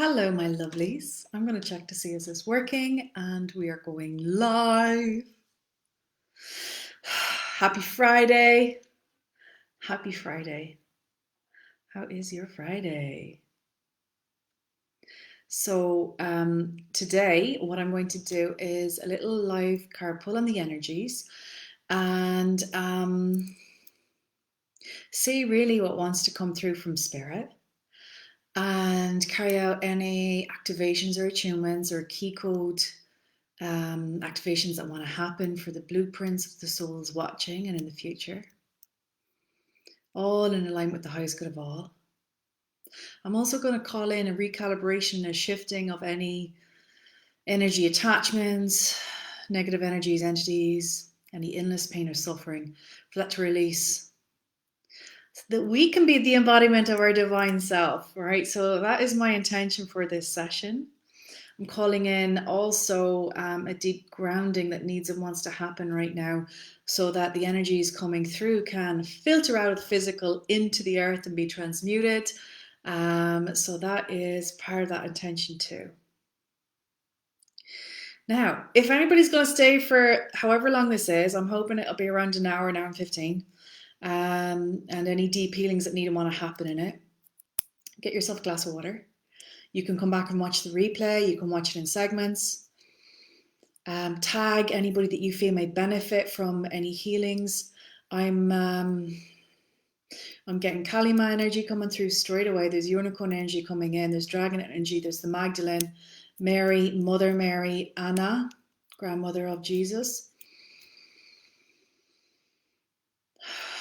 Hello, my lovelies. I'm going to check to see is this working, and we are going live. Happy Friday. Happy Friday. How is your Friday? So today what I'm going to do is a little live card pull on the energies and see really what wants to come through from spirit, and carry out any activations or attunements or key code activations that want to happen for the blueprints of the souls watching and in the future, all in alignment with the highest good of all. I'm also going to call in a recalibration, a shifting of any energy attachments, negative energies, entities, any illness, pain, or suffering, for that to release, so that we can be the embodiment of our divine self, right? So that is my intention for this session. I'm calling in also a deep grounding that needs and wants to happen right now, so that the energies coming through can filter out of the physical into the earth and be transmuted. So that is part of that intention too. Now, if anybody's going to stay for however long this is, I'm hoping it'll be around an hour and 15. And any deep healings that need and want to happen in it, get yourself a glass of water. You can come back and watch the replay. You can watch it in segments. Tag anybody that you feel may benefit from any healings. I'm getting Kalima energy coming through straight away. There's unicorn energy coming in. There's dragon energy. There's the Magdalene, Mary, Mother Mary, Anna, grandmother of Jesus.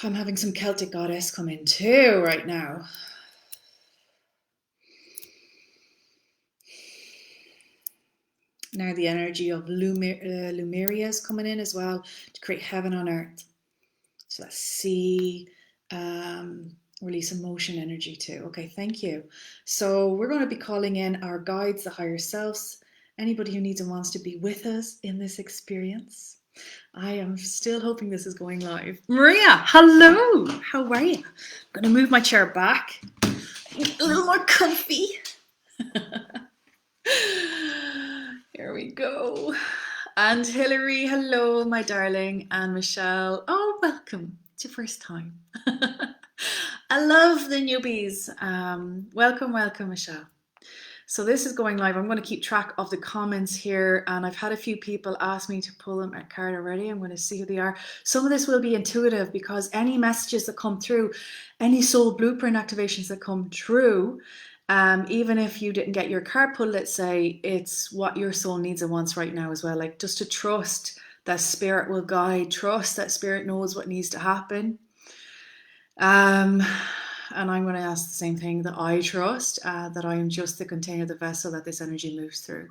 I'm having some Celtic goddess come in too right now. Now the energy of Lumeria is coming in as well to create heaven on earth. So that's sea, release emotion energy too. Okay, thank you. So we're going to be calling in our guides, the higher selves, anybody who needs and wants to be with us in this experience. I am still hoping this is going live. Maria, hello. How are you? I'm going to move my chair back. A little more comfy. Here we go. And Hillary, hello, my darling. And Michelle, oh, welcome. It's your first time. I love the newbies. Welcome, Michelle. So this is going live. I'm going to keep track of the comments here, and I've had a few people ask me to pull them a card already. I'm going to see who they are. Some of this will be intuitive, because any messages that come through, any soul blueprint activations that come through, even if you didn't get your card pulled, let's say, it's what your soul needs and wants right now as well. Like, just to trust that spirit will guide, trust that spirit knows what needs to happen. And I'm going to ask the same thing, that I trust that I am just the container, the vessel that this energy moves through.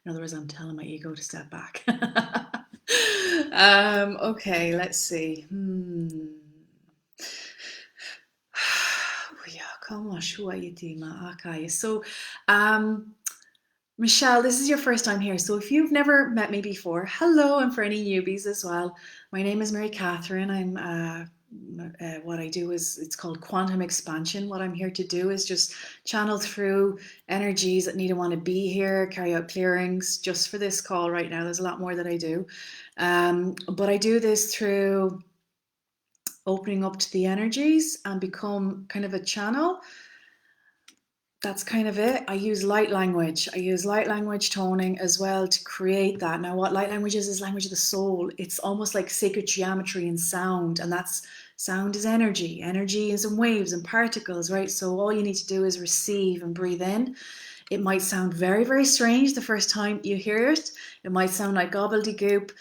In other words, I'm telling my ego to step back. Okay, let's see. So, Michelle, this is your first time here. So if you've never met me before, hello, and for any newbies as well, my name is Mary Catherine. I'm what I do is, it's called quantum expansion. What I'm here to do is just channel through energies that need to want to be here, carry out clearings just for this call right now. There's a lot more that I do. But I do this through opening up to the energies and become kind of a channel. That's kind of it. I use light language. I use light language toning as well to create that. Now, what light language is language of the soul. It's almost like sacred geometry and sound, and that's sound is energy. Energy is in waves and particles, right? So all you need to do is receive and breathe in. It might sound very, very strange the first time you hear it. It might sound like gobbledygook,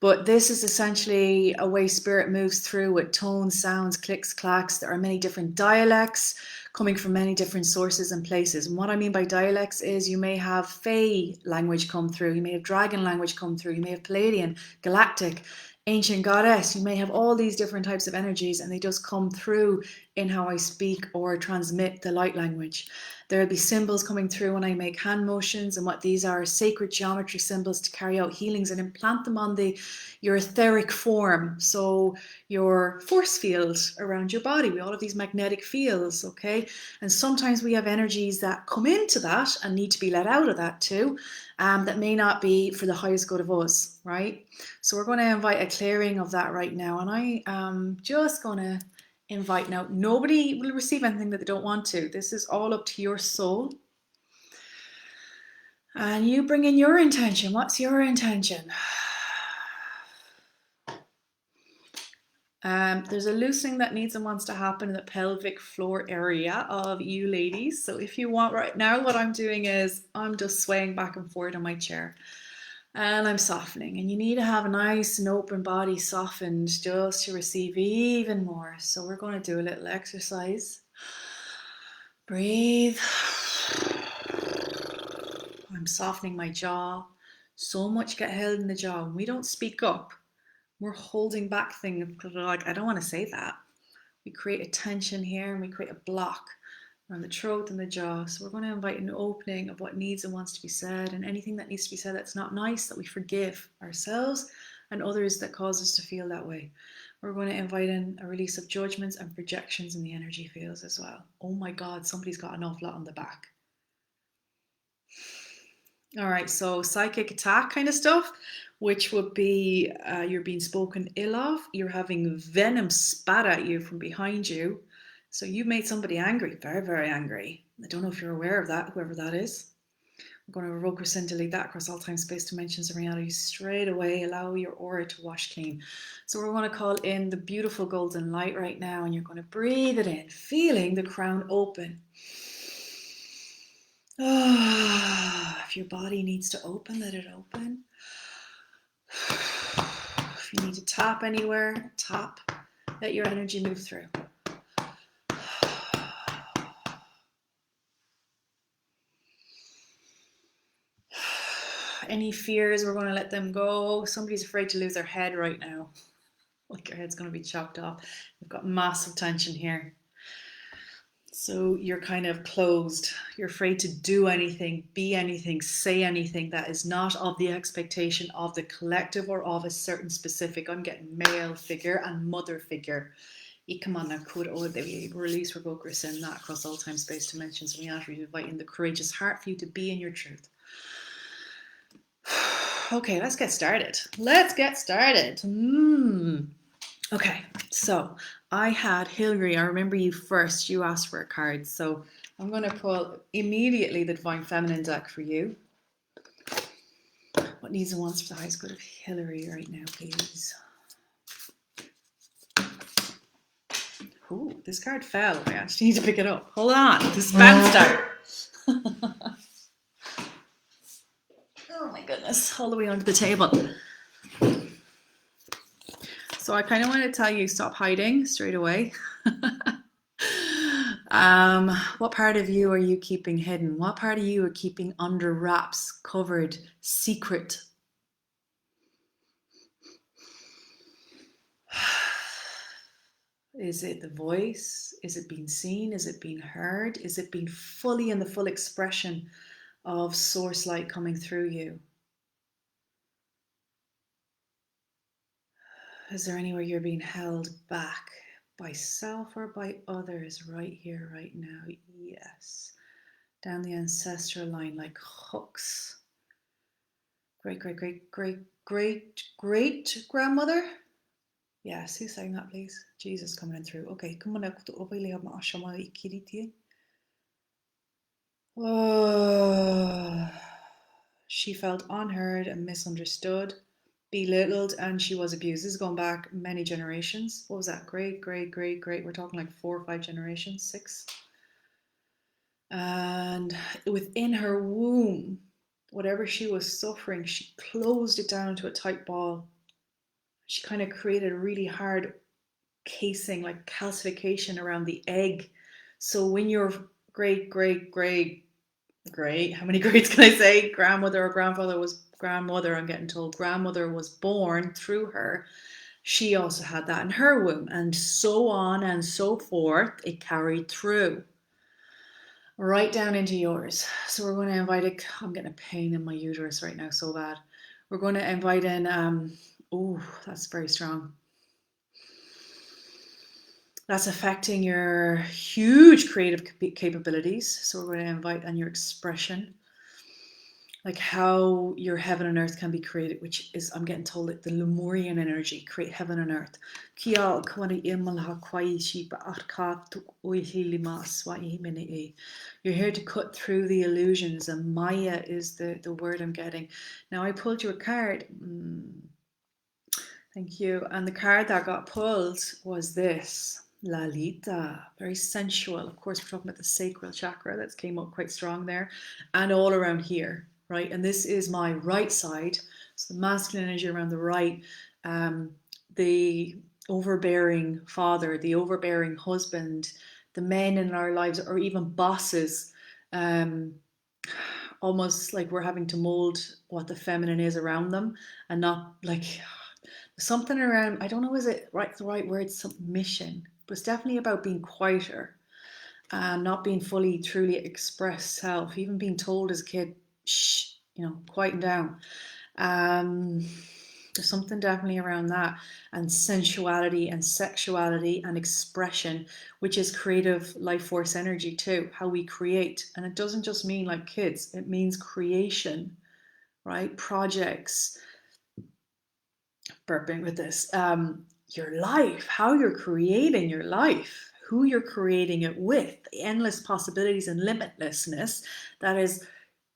but this is essentially a way spirit moves through with tones, sounds, clicks, clacks. There are many different dialects coming from many different sources and places. And what I mean by dialects is, you may have Fae language come through, you may have dragon language come through, you may have Palladian, galactic, ancient goddess. You may have all these different types of energies, and they just come through in how I speak or transmit the light language. There'll be symbols coming through when I make hand motions, and what these are sacred geometry symbols to carry out healings and implant them on your etheric form. So your force field around your body. We all have these magnetic fields, okay? And sometimes we have energies that come into that and need to be let out of that too, that may not be for the highest good of us, right? So we're going to invite a clearing of that right now. And I am just going to invite now. Nobody will receive anything that they don't want to. This is all up to your soul. And you bring in your intention. What's your intention? There's a loosening that needs and wants to happen in the pelvic floor area of you ladies. So if you want right now, what I'm doing is I'm just swaying back and forth on my chair and I'm softening. And you need to have a nice and open body softened just to receive even more. So we're going to do a little exercise. Breathe. I'm softening my jaw. So much get held in the jaw. When we don't speak up, we're holding back things because we're like, I don't want to say that. We create a tension here and we create a block around the throat and the jaw. So we're going to invite an opening of what needs and wants to be said, and anything that needs to be said that's not nice, that we forgive ourselves and others that cause us to feel that way. We're going to invite in a release of judgments and projections in the energy fields as well. Oh my God, somebody's got an awful lot on the back. All right, so psychic attack kind of stuff, which would be you're being spoken ill of, you're having venom spat at you from behind you. So you've made somebody angry, very, very angry. I don't know if you're aware of that, whoever that is. I'm going to evoke or send delete that across all time, space, dimensions, and reality straight away. Allow your aura to wash clean. So we're going to call in the beautiful golden light right now, and you're going to breathe it in, feeling the crown open. If your body needs to open, let it open. If you need to tap anywhere, tap. Let your energy move through. Any fears, we're going to let them go. Somebody's afraid to lose their head right now. Like your head's going to be chopped off. We've got massive tension here. So you're kind of closed. You're afraid to do anything, be anything, say anything that is not of the expectation of the collective or of a certain specific. I'm getting male figure and mother figure. Come on now, could release revoke or send that across all time, space, dimensions, and reality, inviting the courageous heart for you to be in your truth. Okay, let's get started. Okay, so I had Hillary. I remember you first. You asked for a card. So I'm going to pull immediately the Divine Feminine deck for you. What needs and wants for the highest good of Hillary right now, please? Ooh, this card fell. I actually need to pick it up. Hold on. Dispense start. Oh my goodness. All the way onto the table. So I kind of want to tell you, stop hiding straight away. What part of you are you keeping hidden? What part of you are keeping under wraps, covered, secret? Is it the voice? Is it being seen? Is it being heard? Is it being fully in the full expression of source light coming through you? Is there anywhere you're being held back by self or by others right here, right now? Yes. Down the ancestral line like hooks. Great grandmother? Yes, who's saying that, please? Jesus coming in through. Okay, come on. Oh, she felt unheard and misunderstood, belittled, and she was abused. This is going back many generations. What was that? Great. We're talking like 4 or 5 generations, 6. And within her womb, whatever she was suffering, she closed it down into a tight ball. She kind of created a really hard casing, like calcification around the egg. So when your great, how many grades can I say? Grandmother or grandfather was grandmother, I'm getting told. Grandmother was born through her. She also had that in her womb, and so on and so forth. It carried through right down into yours. So we're going to invite it. I'm getting a pain in my uterus right now, so bad. We're going to invite in, oh, that's very strong. That's affecting your huge creative capabilities. So we're going to invite in your expression, like how your heaven and earth can be created, which is, I'm getting told, that the Lemurian energy, create heaven and earth. You're here to cut through the illusions, and Maya is the word I'm getting. Now I pulled you a card. Thank you. And the card that got pulled was this. Lalita, very sensual. Of course, we're talking about the sacral chakra that came up quite strong there, and all around here, right? And this is my right side, so the masculine energy around the right, the overbearing father, the overbearing husband, the men in our lives, or even bosses, almost like we're having to mold what the feminine is around them, and not like something around, I don't know, is it right the right word, submission, but it's definitely about being quieter and not being fully truly expressed self, even being told as a kid, shh, quieten down. There's something definitely around that, and sensuality and sexuality and expression, which is creative life force energy too, how we create. And it doesn't just mean like kids, it means creation, right? Projects, burping with this, your life, how you're creating your life, who you're creating it with, the endless possibilities and limitlessness that is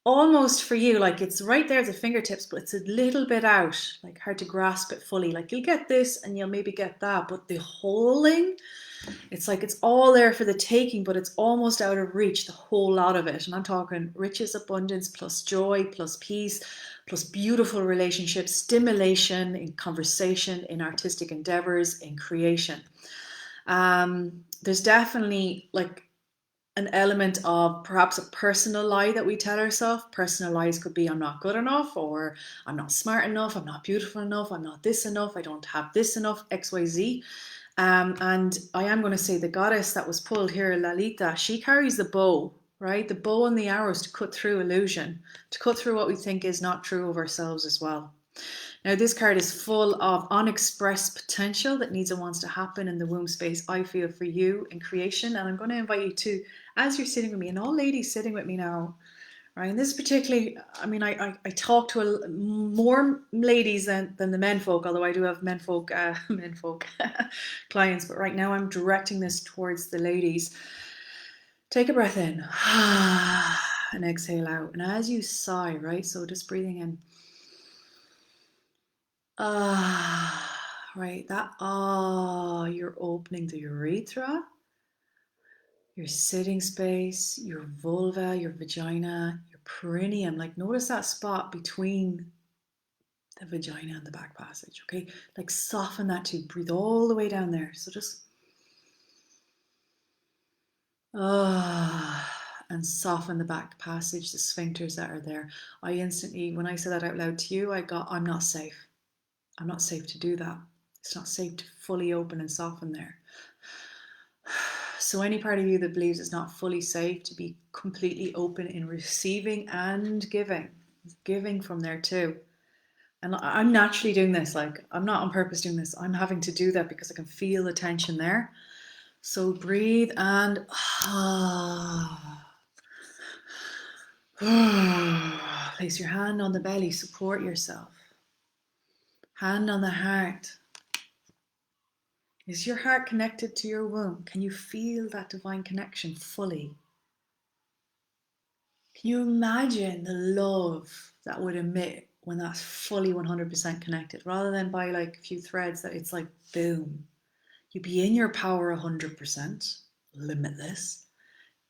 almost for you, like it's right there at the fingertips, but it's a little bit out, like hard to grasp it fully. Like you'll get this and you'll maybe get that, but the whole thing, it's like it's all there for the taking, but it's almost out of reach, the whole lot of it. And I'm talking riches, abundance, plus joy, plus peace, plus beautiful relationships, stimulation in conversation, in artistic endeavors, in creation. There's definitely like an element of perhaps a personal lie that we tell ourselves. Personal lies could be I'm not good enough, or I'm not smart enough, I'm not beautiful enough, I'm not this enough, I don't have this enough, XYZ. And I am going to say the goddess that was pulled here, Lalita, she carries the bow, right? The bow and the arrows to cut through illusion, to cut through what we think is not true of ourselves as well. Now, this card is full of unexpressed potential that needs and wants to happen in the womb space, I feel, for you in creation. And I'm going to invite you to, as you're sitting with me, and all ladies sitting with me now, right? And this is particularly, I mean, I talk to more ladies than the men folk, although I do have men folk clients. But right now I'm directing this towards the ladies. Take a breath in and exhale out. And as you sigh, right? So just breathing in. Right, that you're opening the urethra, your sitting space, your vulva, your vagina, your perineum. Like notice that spot between the vagina and the back passage, okay? Like soften that too, breathe all the way down there. So just and soften the back passage, the sphincters that are there. I instantly, when I said that out loud to you, I'm not safe. I'm not safe to do that. It's not safe to fully open and soften there. So any part of you that believes it's not fully safe to be completely open in receiving and giving from there too. And I'm naturally doing this, like I'm not on purpose doing this. I'm having to do that because I can feel the tension there. So breathe and place your hand on the belly, support yourself. Hand on the heart. Is your heart connected to your womb? Can you feel that divine connection fully? Can you imagine the love that would emit when that's fully 100% connected, rather than by like a few threads that it's like boom. You'd be in your power 100%, limitless,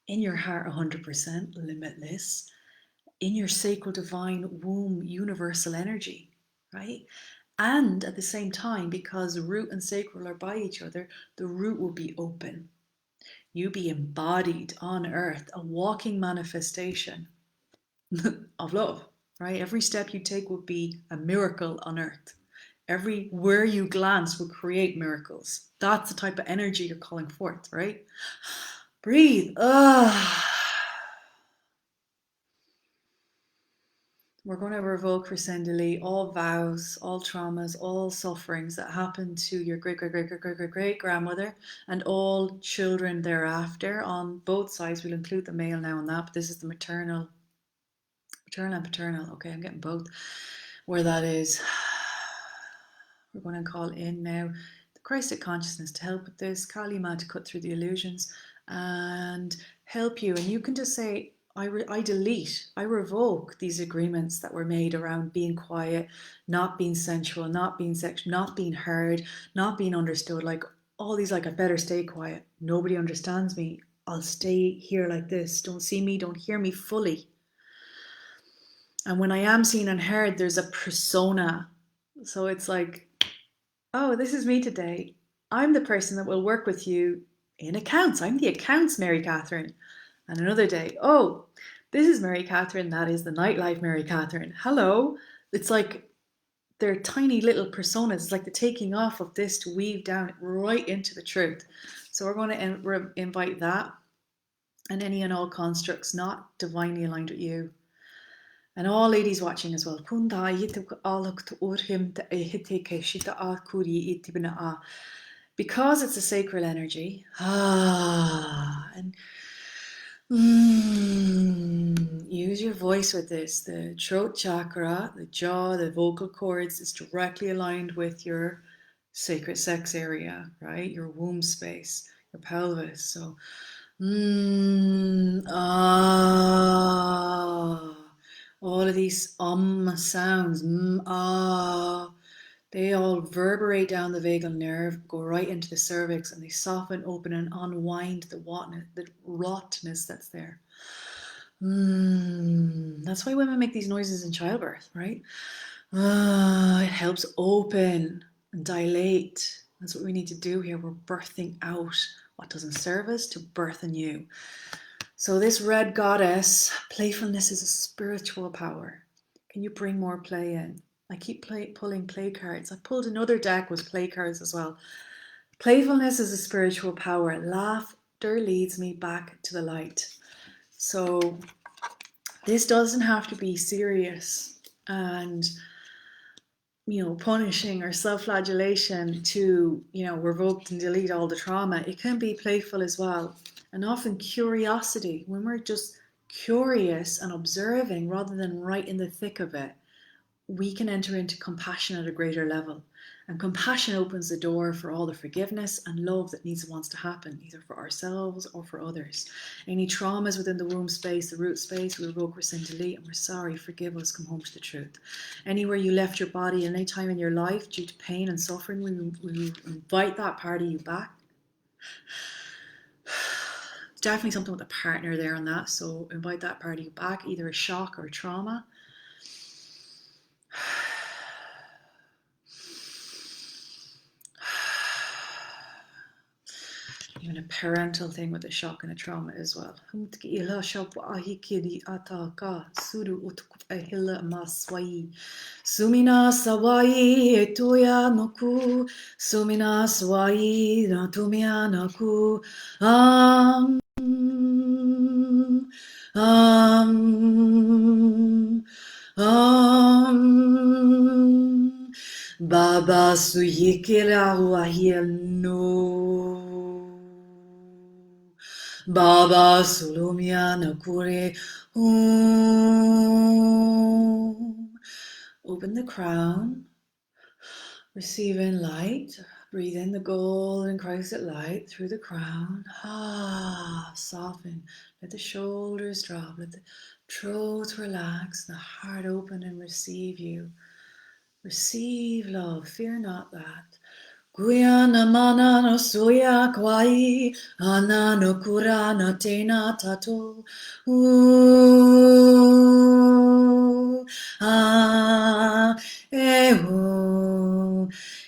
in your heart 100%, limitless, in your sacral divine womb universal energy, right? And at the same time, because root and sacral are by each other, the root will be open. You be embodied on earth, a walking manifestation of love, right? Every step you take will be a miracle on earth. Everywhere you glance will create miracles. That's the type of energy you're calling forth, right? Breathe. We're going to revoke, rescind, delete all vows, all traumas, all sufferings that happened to your great, great, great, great, great, great, great grandmother and all children thereafter on both sides. We'll include the male now in that, but this is the maternal and paternal. Okay, I'm getting both. Where that is, we're going to call in now the Christic consciousness to help with this, Kalima to cut through the illusions and help you. And you can just say, I delete, I revoke these agreements that were made around being quiet, not being sensual, not being sexual, not being heard, not being understood. Like all these, like, I better stay quiet. Nobody understands me. I'll stay here like this. Don't see me, don't hear me fully. And when I am seen and heard, there's a persona. So it's like, oh, this is me today. I'm the person that will work with you in accounts. I'm the accounts Mary Catherine. And another day, oh, this is Mary Catherine. That is the nightlife Mary Catherine. Hello. It's like they're tiny little personas. It's like the taking off of this to weave down right into the truth. So we're going to invite that and any and all constructs not divinely aligned with you. And all ladies watching as well. Because it's a sacral energy. And use your voice with this. The throat chakra, the jaw, the vocal cords is directly aligned with your sacred sex area, right? Your womb space, your pelvis. So, all of these sounds, they all reverberate down the vagal nerve, go right into the cervix, and they soften, open, and unwind the rottenness that's there. That's why women make these noises in childbirth, right? It helps open and dilate. That's what we need to do here. We're birthing out what doesn't serve us to birth anew. So this red goddess, playfulness is a spiritual power. Can you bring more play in? I keep pulling play cards. I pulled another deck with play cards as well. Playfulness is a spiritual power. Laughter leads me back to the light. So this doesn't have to be serious and, punishing or self-flagellation to, revoke and delete all the trauma. It can be playful as well. And often curiosity, when we're just curious and observing rather than right in the thick of it, we can enter into compassion at a greater level. And compassion opens the door for all the forgiveness and love that needs and wants to happen, either for ourselves or for others. Any traumas within the womb space, the root space, we revoke, rescind, delete, and we're sorry, forgive us, come home to the truth. Anywhere you left your body at any time in your life due to pain and suffering, we invite that part of you back. There's definitely something with a partner there on that, so invite that part of you back, either a shock or a trauma. Even a parental thing with a shock and a trauma as well. Sumina sawai etuya noku, sumina sawai natumia naku, Baba suyikira wahil no. Baba Sulumya Nakure Open the crown, receiving light. Breathe in the golden Christ light through the crown. Soften. Let the shoulders drop. Let the throat relax. The heart open and receive you. Receive love. Fear not that. Guyana mana no suya kwai anano kurana tena tato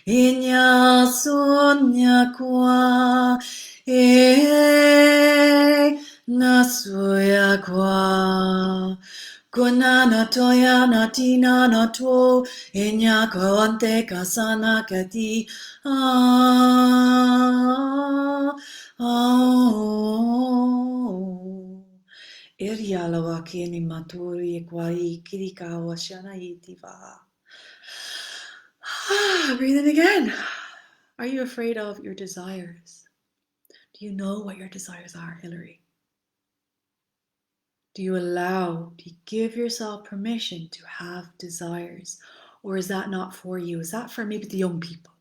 inya sunya kwa nasuya kwa Kunana toya natina nato inya kaante kasana kati ah oh Iryalawa kini maturi kwai kirikawa shana itiva. Breathe in again. Are you afraid of your desires? Do you know what your desires are, Hillary? Do you give yourself permission to have desires? Or is that not for you? Is that for maybe the young people?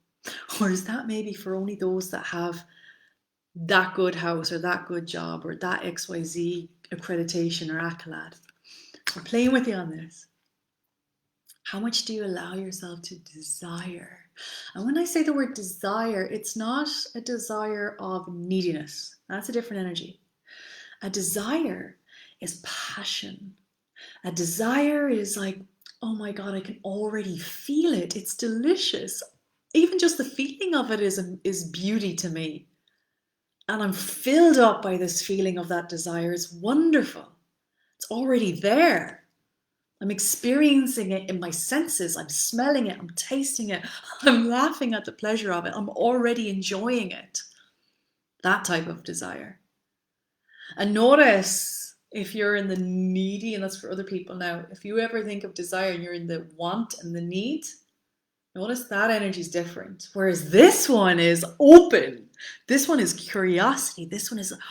Or is that maybe for only those that have that good house or that good job or that XYZ accreditation or accolade? We're playing with you on this. How much do you allow yourself to desire? And when I say the word desire, it's not a desire of neediness. That's a different energy. A desire is passion. A desire is like, oh my God, I can already feel it. It's delicious. Even just the feeling of it is beauty to me. And I'm filled up by this feeling of that desire. It's wonderful. It's already there. I'm experiencing it in my senses. I'm smelling it. I'm tasting it. I'm laughing at the pleasure of it. I'm already enjoying it. That type of desire. And notice if you're in the needy, and that's for other people now, if you ever think of desire and you're in the want and the need, notice that energy is different. Whereas this one is open. This one is curiosity. This one is wonder.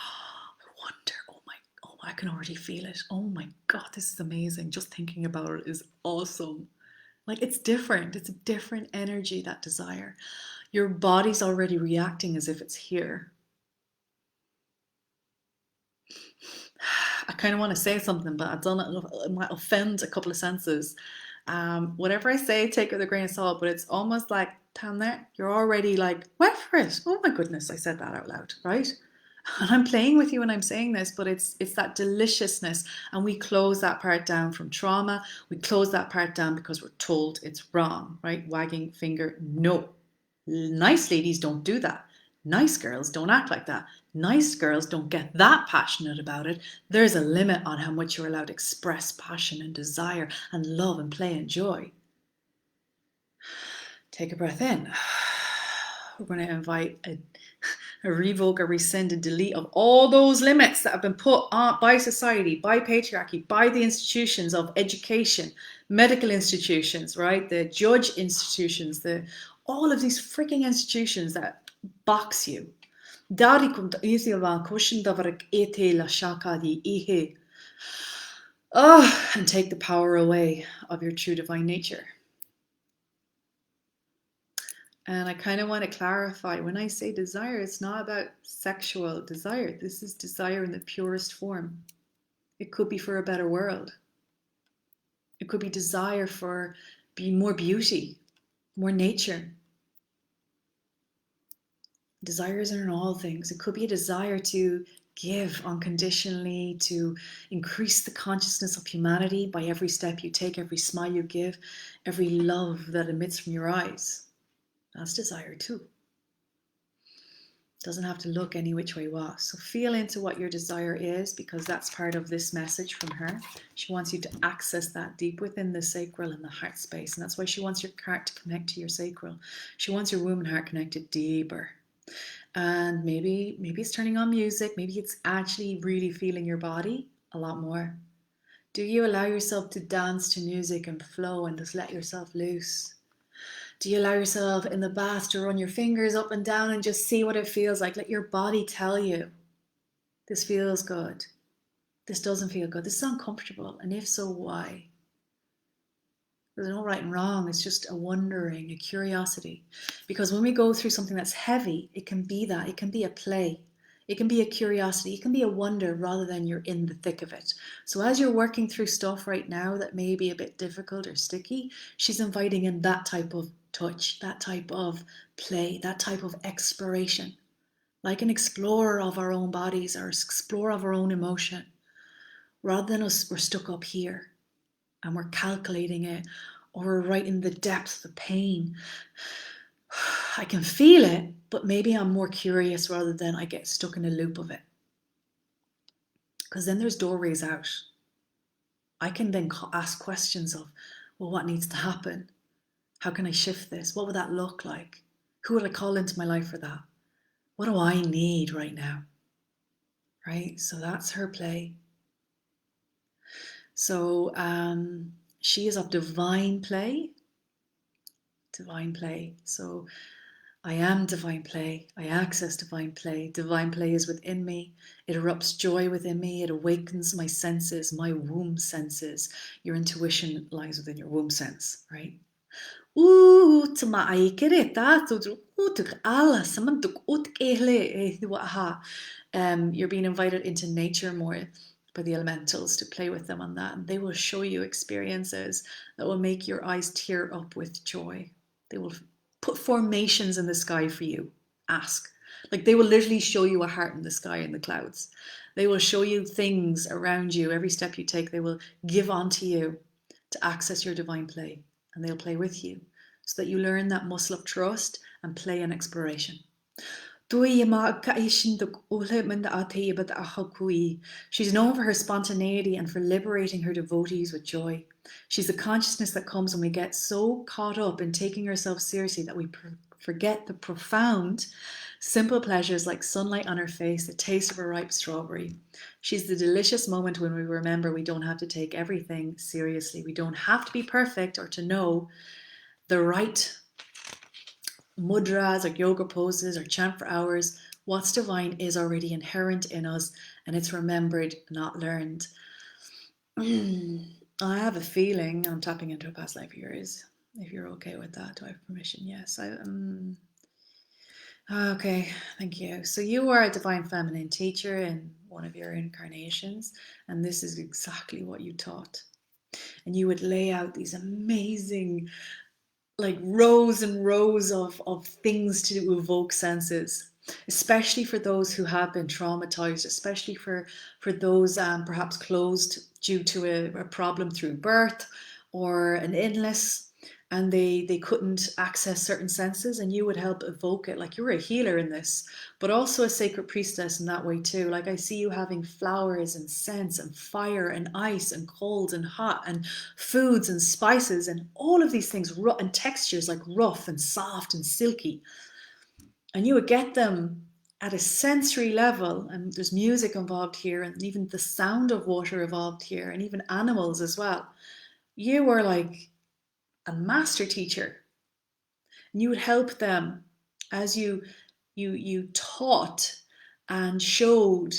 Oh, I can already feel it. Oh my God, this is amazing. Just thinking about it is awesome. Like it's different. It's a different energy, that desire. Your body's already reacting as if it's here. I kind of want to say something, but it might offend a couple of senses. Whatever I say, take it with a grain of salt, but it's almost like, down there, you're already like, wait for it. Oh my goodness, I said that out loud, right? And I'm playing with you when I'm saying this, but it's that deliciousness. And we close that part down from trauma. We close that part down because we're told it's wrong, right? Wagging finger, no. Nice ladies don't do that. Nice girls don't act like that. Nice girls don't get that passionate about it. There's a limit on how much you're allowed to express passion and desire and love and play and joy. Take a breath in. We're going to invite a revoke, a rescind, a delete of all those limits that have been put on by society, by patriarchy, by the institutions of education, medical institutions, right? The judge institutions, all of these freaking institutions that box you. And take the power away of your true divine nature. And I kind of want to clarify, when I say desire, it's not about sexual desire. This is desire in the purest form. It could be for a better world. It could be desire for more beauty, more nature. Desires are in all things. It could be a desire to give unconditionally, to increase the consciousness of humanity by every step you take, every smile you give, every love that emits from your eyes. That's desire too. Doesn't have to look any which way was. So feel into what your desire is, because that's part of this message from her. She wants you to access that deep within the sacral and the heart space. And that's why she wants your heart to connect to your sacral. She wants your womb and heart connected deeper. And maybe it's turning on music. Maybe it's actually really feeling your body a lot more. Do you allow yourself to dance to music and flow and just let yourself loose? Do you allow yourself in the bath to run your fingers up and down and just see what it feels like? Let your body tell you, this feels good. This doesn't feel good. This is uncomfortable. And if so, why? There's no right and wrong. It's just a wondering, a curiosity. Because when we go through something that's heavy, it can be that. It can be a play. It can be a curiosity. It can be a wonder rather than you're in the thick of it. So as you're working through stuff right now that may be a bit difficult or sticky, she's inviting in that type of touch, that type of play, that type of exploration. Like an explorer of our own bodies or explorer of our own emotion. Rather than us, we're stuck up here and we're calculating it, or we're right in the depth of the pain. I can feel it, but maybe I'm more curious rather than I get stuck in a loop of it. Because then there's doorways out. I can then ask questions of, well, what needs to happen? How can I shift this? What would that look like? Who would I call into my life for that? What do I need right now? Right? So that's her play. So she is of divine play. Divine play. So I am divine play. I access divine play. Divine play is within me. It erupts joy within me. It awakens my senses, my womb senses. Your intuition lies within your womb sense, right? You're being invited into nature more by the elementals to play with them on that, and they will show you experiences that will make your eyes tear up with joy. They will put formations in the sky for you. Ask. Like they will literally show you a heart in the sky in the clouds. They will show you things around you. Every step you take, they will give onto you to access your divine play, and they'll play with you so that you learn that muscle of trust and play and exploration. She's known for her spontaneity and for liberating her devotees with joy. She's the consciousness that comes when we get so caught up in taking ourselves seriously that we forget the profound, simple pleasures like sunlight on her face, the taste of a ripe strawberry. She's the delicious moment when we remember we don't have to take everything seriously. We don't have to be perfect or to know the right mudras or yoga poses or chant for hours. What's divine is already inherent in us, and it's remembered, not learned. I have a feeling I'm tapping into a past life of yours. If you're okay with that, do I have permission? Yes. Okay, thank you. So you are a divine feminine teacher in one of your incarnations, and this is exactly what you taught. And you would lay out these amazing, like rows and rows of things to evoke senses, especially for those who have been traumatized, especially for those perhaps closed due to a problem through birth or an illness, and they couldn't access certain senses, and you would help evoke it. Like you were a healer in this, but also a sacred priestess in that way too. Like I see you having flowers and scents and fire and ice and cold and hot and foods and spices and all of these things, and textures like rough and soft and silky, and you would get them at a sensory level. And there's music involved here, and even the sound of water involved here, and even animals as well. You were like a master teacher, and you would help them as you taught and showed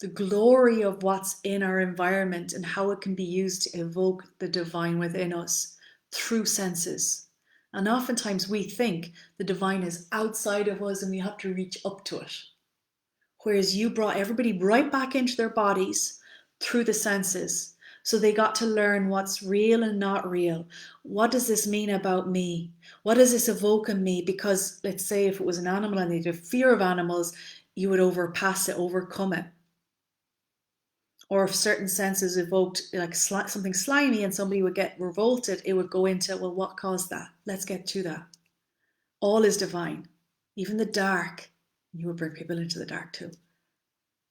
the glory of what's in our environment and how it can be used to evoke the divine within us through senses. And oftentimes we think the divine is outside of us and we have to reach up to it. Whereas you brought everybody right back into their bodies through the senses. So they got to learn what's real and not real. What does this mean about me? What does this evoke in me? Because let's say if it was an animal and they had a fear of animals, you would overpass it, overcome it. Or if certain senses evoked like something slimy and somebody would get revolted, it would go into, well, what caused that? Let's get to that. All is divine, even the dark. You would bring people into the dark too.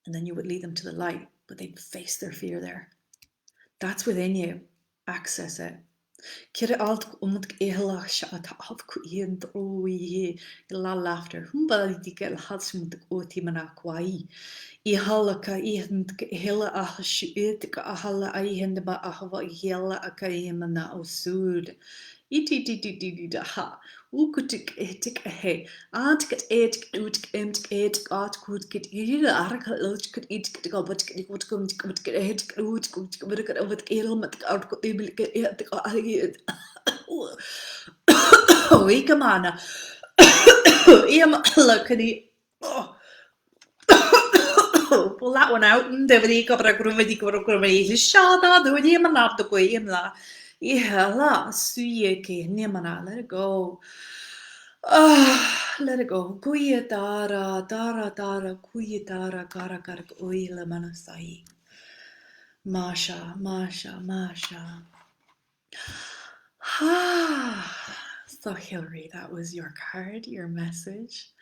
And then you would lead them to the light, but they'd face their fear there. That's within you. Access it. Kira alt umut ehla shat of kuyen drowi la laughter. Humbal dikel hasmut oti manakwai. Ihalaka ihnt hela ah shuit ka ahala ihend ba ahva hela akayemana osud. Ititititita ukutik etik he antik et ut emt et got could get either article could eat go but would come to get a hit ut could get over the element out could able get it. We come on. Iam look at the pull that one out and Devidi Cobra Grumidi Grumidi Shada, the Yamanap the Quayamla. Yeah, la, Suyeke, Nimana, let it go. Ah, let it go. Kuya dara, dara, dara, kuya dara, gara, gara, oila manasai. Masha, Masha, Masha. So, Hillary, that was your card, your message.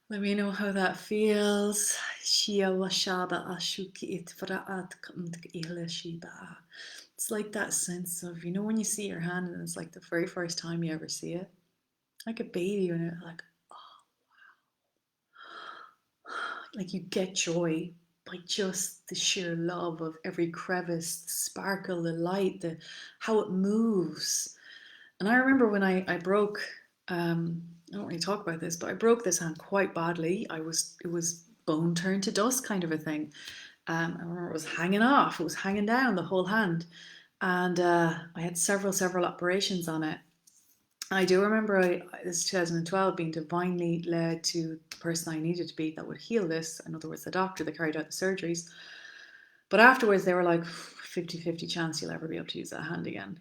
Let me know how that feels. Shia washaba ashuki it fraat kamt ila shiba. It's like that sense of, when you see your hand and it's like the very first time you ever see it, like a baby, and you're like you get joy by just the sheer love of every crevice, the sparkle, the light, the how it moves. And I remember when I broke, I don't really talk about this, but I broke this hand quite badly. It was bone turned to dust kind of a thing. I remember it was hanging off, it was hanging down the whole hand, and I had several operations on it. I do remember this 2012 being divinely led to the person I needed to be that would heal this. In other words, the doctor that carried out the surgeries. But afterwards, they were like 50-50 chance you'll ever be able to use that hand again,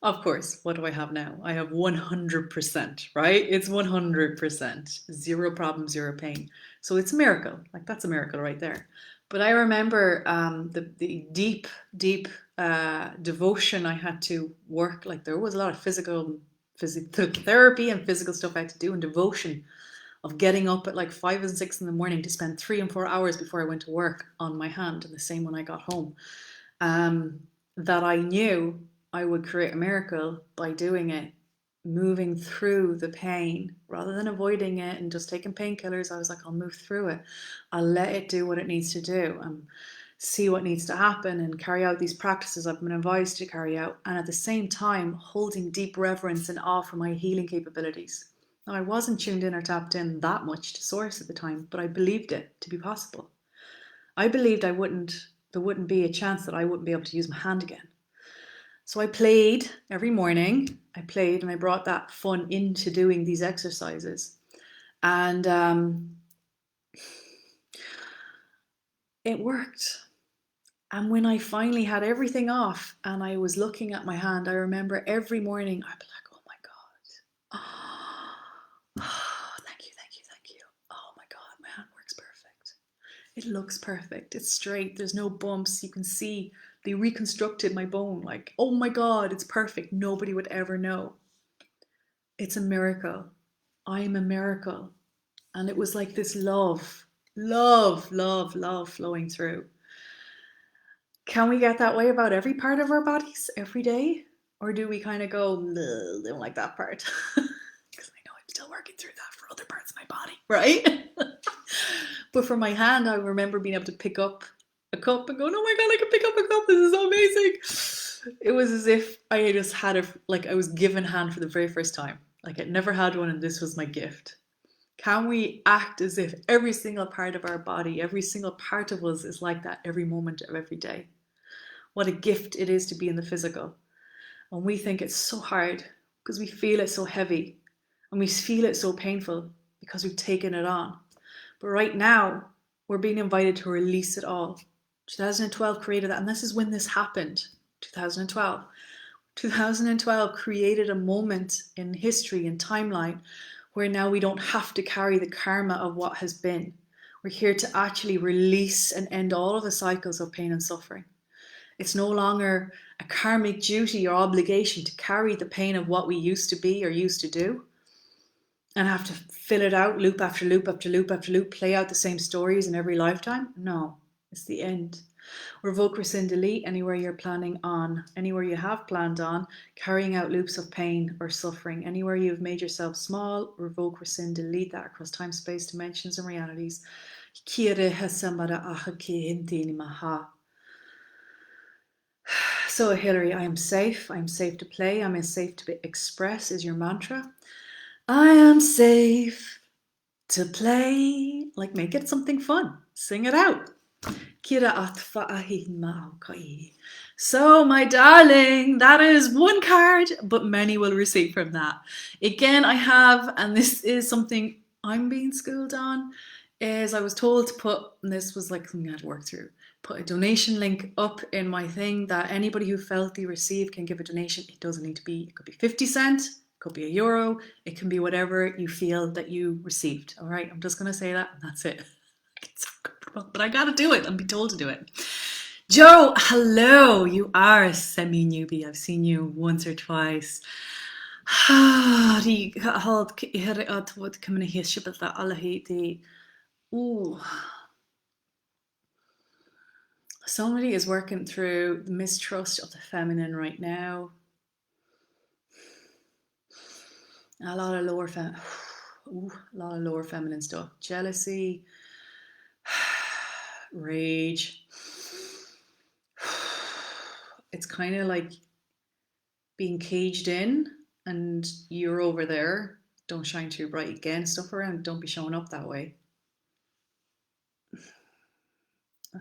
Of course, what do I have now? I have 100%, right? It's 100%. Zero problem, zero pain. So it's a miracle. Like, that's a miracle right there. But I remember the deep devotion I had to work. Like, there was a lot of physical therapy and physical stuff I had to do, and devotion of getting up at like 5 and 6 in the morning to spend 3 and 4 hours before I went to work on my hand, and the same when I got home. That I knew I would create a miracle by doing it, moving through the pain rather than avoiding it and just taking painkillers. I was like, I'll move through it. I'll let it do what it needs to do and see what needs to happen and carry out these practices I've been advised to carry out. And at the same time, holding deep reverence and awe for my healing capabilities. Now, I wasn't tuned in or tapped in that much to source at the time, but I believed it to be possible. I believed there wouldn't be a chance that I wouldn't be able to use my hand again. So I played every morning. I played and I brought that fun into doing these exercises. And it worked. And when I finally had everything off and I was looking at my hand, I remember every morning I'd be like, oh my God. Oh, thank you. Oh my God, my hand works perfect. It looks perfect. It's straight. There's no bumps. You can see they reconstructed my bone. Like, oh my God, it's perfect. Nobody would ever know. It's a miracle. I'm a miracle. And it was like this love flowing through. Can we get that way about every part of our bodies every day? Or do we kind of go, don't like that part? Because I know I'm still working through that for other parts of my body, right? But for my hand, I remember being able to pick up a cup and going, oh my God, I can pick up a cup. This is so amazing. It was as if I just had I was given hand for the very first time. Like, I'd never had one and this was my gift. Can we act as if every single part of our body, every single part of us is like that every moment of every day? What a gift it is to be in the physical. And we think it's so hard because we feel it so heavy and we feel it so painful because we've taken it on. But right now, we're being invited to release it all. 2012 created that, and this is when this happened. 2012. 2012 created a moment in history and timeline where now we don't have to carry the karma of what has been. We're here to actually release and end all of the cycles of pain and suffering. It's no longer a karmic duty or obligation to carry the pain of what we used to be or used to do and have to fill it out loop after loop after loop after loop, play out the same stories in every lifetime. No, it's the end. Revoke, rescind, delete anywhere you're planning on, anywhere you have planned on, carrying out loops of pain or suffering. Anywhere you've made yourself small, revoke, rescind, delete that across time, space, dimensions, and realities. So, Hillary, I am safe. I am safe to play. I am safe to express is your mantra. I am safe to play. Like, make it something fun. Sing it out. So, my darling, that is one card, but many will receive from that. Again, I have, and this is something I'm being schooled on, is I was told to put, and this was like something I had to work through, put a donation link up in my thing that anybody who felt they received can give a donation. It doesn't need to be, it could be 50 cents, it could be €1, it can be whatever you feel that you received. All right, I'm just going to say that, and that's it. But I gotta do it. I'm being told to do it. Joe, hello. You are a semi-newbie. I've seen you once or twice. Somebody is working through the mistrust of the feminine right now. A lot of lower feminine stuff. Jealousy, rage. It's kind of like being caged in and you're over there. Don't shine too bright again. Stuff around. Don't be showing up that way.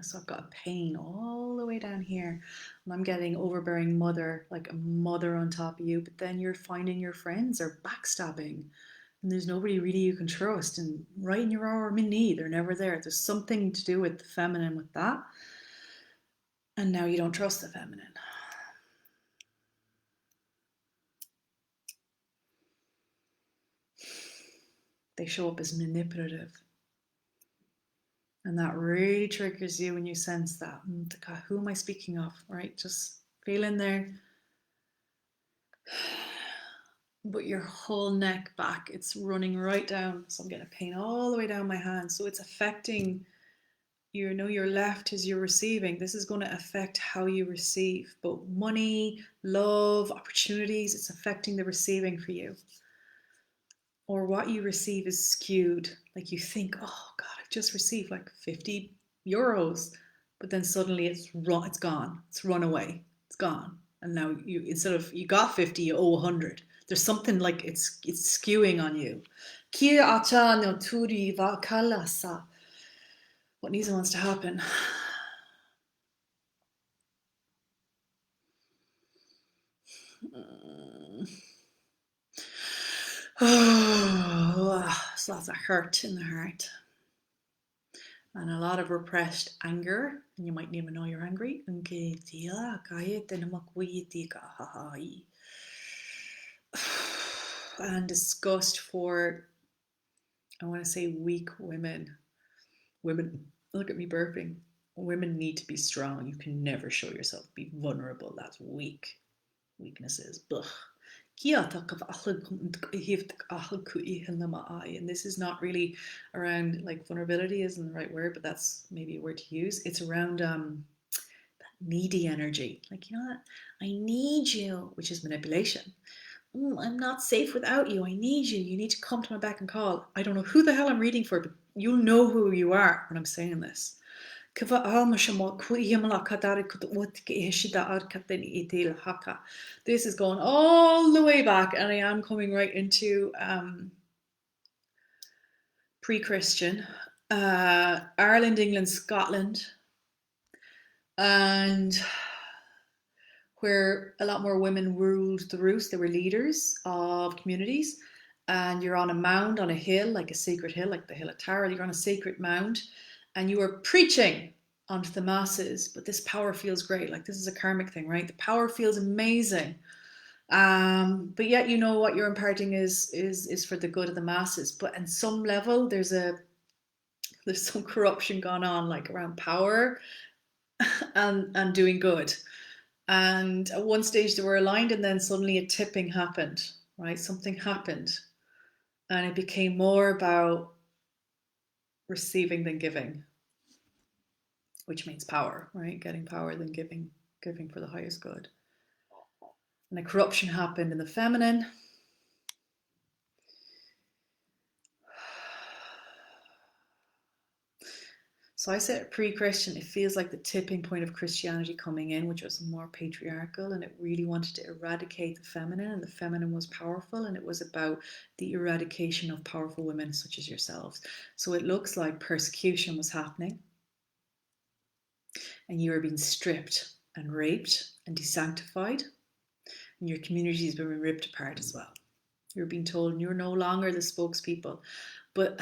So I've got a pain all the way down here, and I'm getting overbearing mother, like a mother on top of you, but then you're finding your friends are backstabbing and there's nobody really you can trust, and right in your hour of need, they're never there. There's something to do with the feminine with that, and now you don't trust the feminine. They show up as manipulative, and that really triggers you when you sense that. Who am I speaking of? Right, just feel in there. But your whole neck back, it's running right down. So I'm getting a pain all the way down my hand. So it's affecting, your left is you're receiving. This is going to affect how you receive, but money, love, opportunities, it's affecting the receiving for you. Or what you receive is skewed. Like you think, oh God, I've just received like 50 euros. But then suddenly it's gone. It's run away. It's gone. And now instead of you got 50, you owe 100. There's something like it's skewing on you. What needs and wants to happen? There's lots of hurt in the heart and a lot of repressed anger, and you might even know you're angry. And disgust for, I want to say, weak women. Women, look at me burping. Women need to be strong. You can never show yourself be vulnerable. That's weak. Weaknesses. Ugh. And this is not really around, like, vulnerability isn't the right word, but that's maybe a word to use. It's around needy energy. Like, you know what? I need you, which is manipulation. I'm not safe without you. I need you. You need to come to my beck and call. I don't know who the hell I'm reading for, but you'll know who you are when I'm saying this. This is going all the way back, and I am coming right into pre-Christian, Ireland, England, Scotland, and where a lot more women ruled the roost. They were leaders of communities, and you're on a mound on a hill, like a sacred hill, like the hill of Tara. You're on a sacred mound, and you are preaching onto the masses. But this power feels great. Like, this is a karmic thing, right? The power feels amazing, but yet you know what you're imparting is for the good of the masses. But on some level, there's some corruption gone on, like around power and doing good. And at one stage they were aligned, and then suddenly a tipping happened, right? Something happened, and it became more about receiving than giving, which means power, right? Getting power than giving for the highest good. And a corruption happened in the feminine. So I said pre-Christian, it feels like the tipping point of Christianity coming in, which was more patriarchal, and it really wanted to eradicate the feminine, and the feminine was powerful, and it was about the eradication of powerful women such as yourselves. So it looks like persecution was happening, and you were being stripped and raped and desanctified, and your community has been ripped apart as well. You're being told you're no longer the spokespeople, but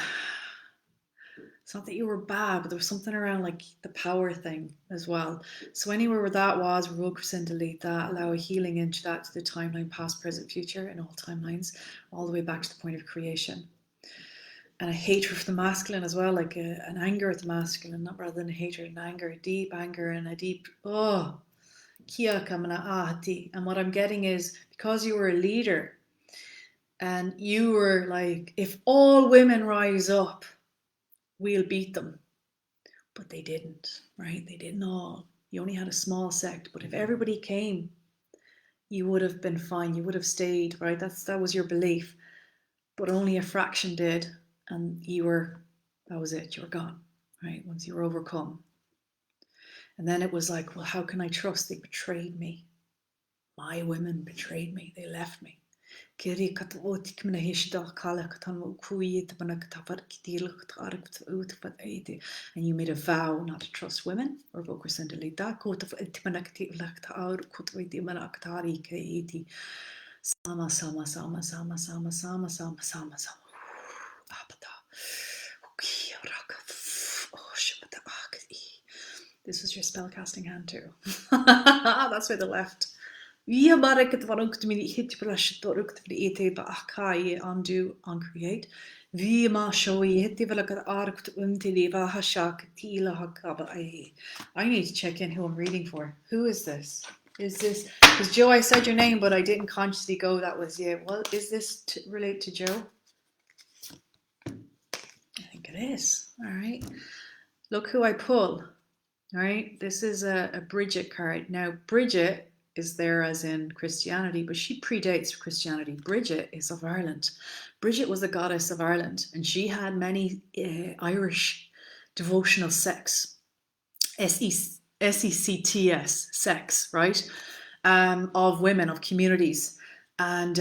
it's not that you were bad, but there was something around, like, the power thing as well. So anywhere where that was, revoke, rescind, delete that, allow a healing into that, to the timeline, past, present, future, in all timelines, all the way back to the point of creation. And a hatred for the masculine as well, like an anger at the masculine, not rather than a hatred, an anger, a deep anger, and a deep, oh, kia kamana ahati. And what I'm getting is, because you were a leader, and you were like, if all women rise up, we'll beat them. But they didn't, right? They didn't all. You only had a small sect, but if everybody came, you would have been fine. You would have stayed, right? That was your belief. But only a fraction did, and that was it. You were gone, right? Once you were overcome. And then it was like, well, how can I trust? They betrayed me. My women betrayed me. They left me. And you made a vow not to trust women or Sama, sama, sama, sama, sama, sama, sama, sama, sama. This was your spellcasting hand too. That's why the left. Undo, uncreate. I need to check in who I'm reading for. Who is this? Is this, because Joe, I said your name, but I didn't consciously go, that was you. Well, is this relate to Joe? I think it is. All right. Look who I pull. All right. This is a Bridget card. Now, Bridget is there as in Christianity, but she predates Christianity. Bridget is of Ireland. Bridget was the goddess of Ireland, and she had many Irish devotional sects, sects, sects, right? Of women, of communities. And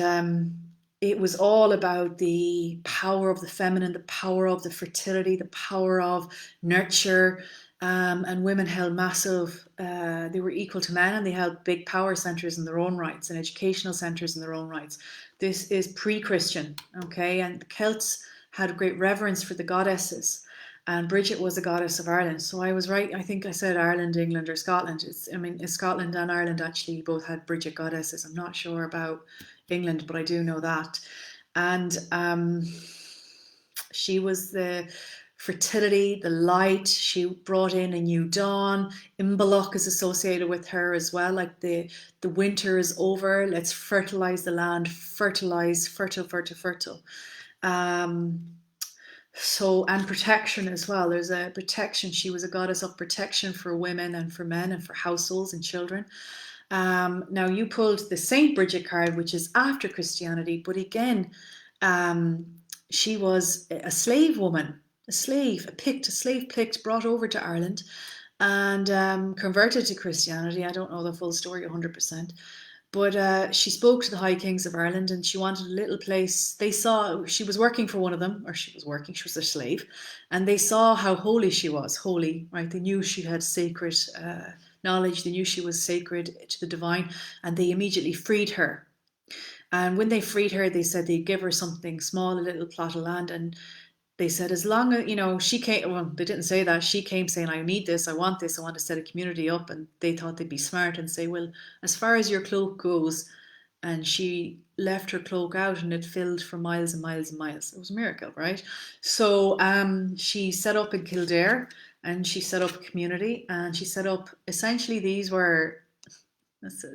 it was all about the power of the feminine, the power of the fertility, the power of nurture. And women held massive, they were equal to men, and they held big power centers in their own rights and educational centers in their own rights. This is pre-Christian, okay? And the Celts had great reverence for the goddesses. And Bridget was a goddess of Ireland. So I was right. I think I said Ireland, England, or Scotland. It's Scotland and Ireland actually both had Bridget goddesses. I'm not sure about England, but I do know that. And she was the fertility, the light. She brought in a new dawn. Imbolc is associated with her as well. Like the winter is over. Let's fertilize the land. Fertilize, fertile, fertile, fertile. So, and protection as well. There's a protection. She was a goddess of protection for women and for men and for households and children. Now you pulled the Saint Bridget card, which is after Christianity, but again, she was a slave woman, a slave picked, brought over to Ireland and converted to Christianity. I don't know the full story 100%. But she spoke to the High Kings of Ireland, and she wanted a little place. They saw she was working for one of them, or she was a slave, and they saw how holy she was, holy, right? They knew she had sacred knowledge, they knew she was sacred to the divine, and they immediately freed her. And when they freed her, they said they'd give her something small, a little plot of land, and they said as long as she came, well, they didn't say that, she came saying, I need this, I want this, I want to set a community up. And they thought they'd be smart and say, well, as far as your cloak goes. And she left her cloak out and it filled for miles and miles and miles. It was a miracle, right? So she set up in Kildare, and she set up a community, and she set up, essentially these were, it's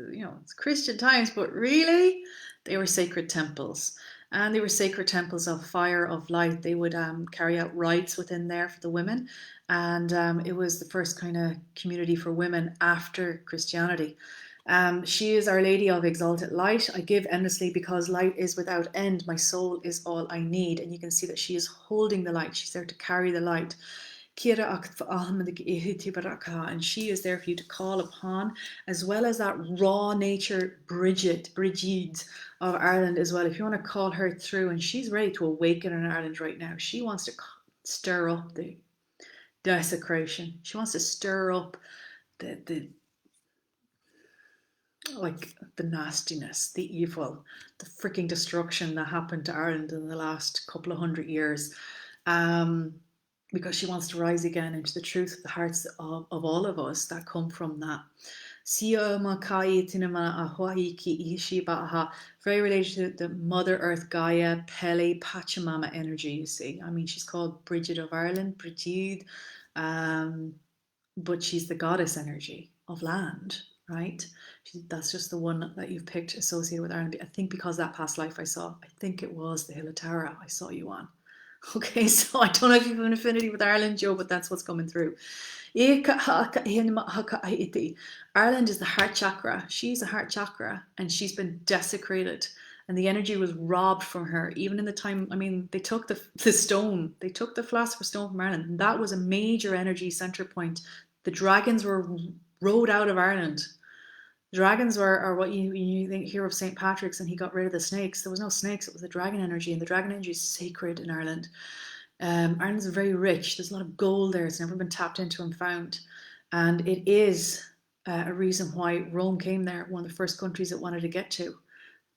Christian times, but really they were sacred temples. And they were sacred temples of fire, of light. They would carry out rites within there for the women. And it was the first kind of community for women after Christianity. She is Our Lady of Exalted Light. I give endlessly because light is without end. My soul is all I need. And you can see that she is holding the light. She's there to carry the light. And she is there for you to call upon, as well as that raw nature Bridget of Ireland as well. If you want to call her through, and she's ready to awaken in Ireland right now. She wants to stir up the desecration. She wants to stir up the nastiness, the evil, the freaking destruction that happened to Ireland in the last couple of 100 years. Because she wants to rise again into the truth of the hearts of all of us that come from that. Very related to the Mother Earth, Gaia, Pele, Pachamama energy, you see. I mean, she's called Bridget of Ireland, Brigid, but she's the goddess energy of land, right? That's just the one that you've picked associated with Ireland. I think because that past life I think it was the Hill of Tara I saw you on. Okay, so I don't know if you have an affinity with Ireland, Joe, but that's what's coming through. Ireland is the heart chakra. She's a heart chakra and she's been desecrated. And the energy was robbed from her. Even in the time, I mean, they took the stone, they took the philosopher's stone from Ireland. And that was a major energy center point. The dragons were rode out of Ireland. Dragons are what you think, hear of St. Patrick's and he got rid of the snakes. There was no snakes, it was the dragon energy. And the dragon energy is sacred in Ireland. Ireland's very rich. There's a lot of gold there. It's never been tapped into and found. And it is a reason why Rome came there, one of the first countries it wanted to get to,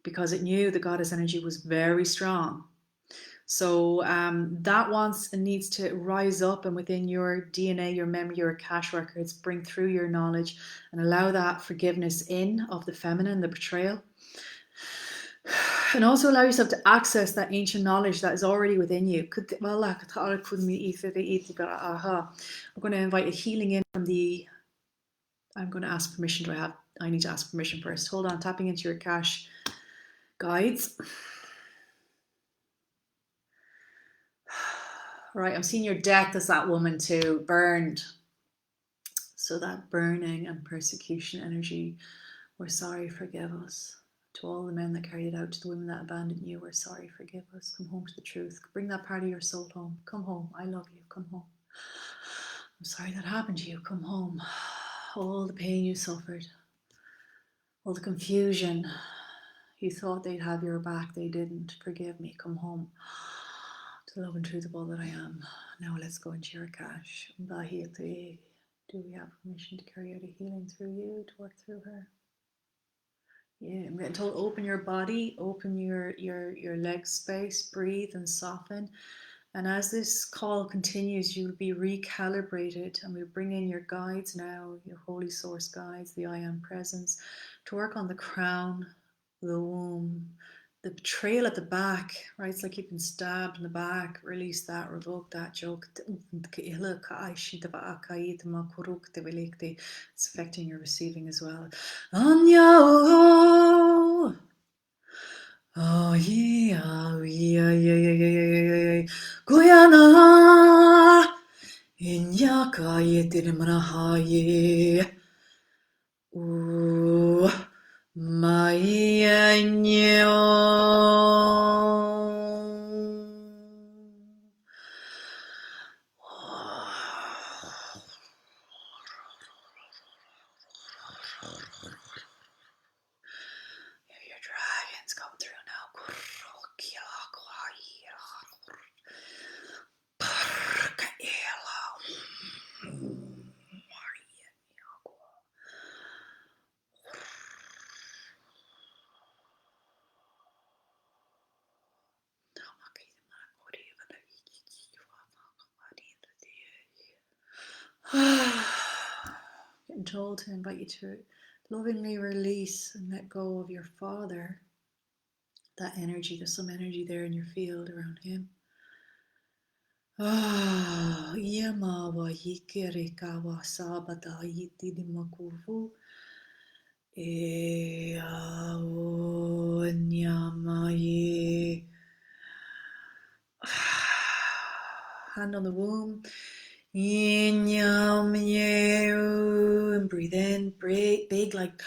because it knew the goddess energy was very strong. So that wants and needs to rise up and within your DNA, your memory, your cache records, bring through your knowledge and allow that forgiveness in of the feminine, the betrayal. And also allow yourself to access that ancient knowledge that is already within you. I'm going to invite a healing in from the... I'm going to ask permission. I need to ask permission first. Hold on, tapping into your cache guides. Right, I'm seeing your death as that woman too, burned. So that burning and persecution energy, we're sorry, forgive us. To all the men that carried it out, to the women that abandoned you, we're sorry, forgive us. Come home to the truth. Bring that part of your soul home. Come home. I love you. Come home. I'm sorry that happened to you. Come home. All the pain you suffered, all the confusion. You thought they'd have your back. They didn't. Forgive me. Come home to the love and truth of all that I am. Now let's go into your cache. Do we have permission to carry out a healing through you, to work through her? Yeah, I'm getting told open your body, open your leg space, breathe and soften. And as this call continues, you'll be recalibrated, and we bring in your guides now, your holy source guides, the I am presence, to work on the crown, the womb, the betrayal at the back, right? It's like you've been stabbed in the back. Release that, revoke that joke. It's affecting your receiving as well. Anya. Oh yeah, oh yeah, yeah, yeah, yeah, yeah, yeah. Goyana, inyaka yetirmanahaye. Ooh, my your dragons come through now. Getting told to invite you to lovingly release and let go of your father. That energy, there's some energy there in your field around him. Yamawa Yikirikawa Sabata Yitidimakufu Nyamaye. Hand on the womb. And breathe in, big like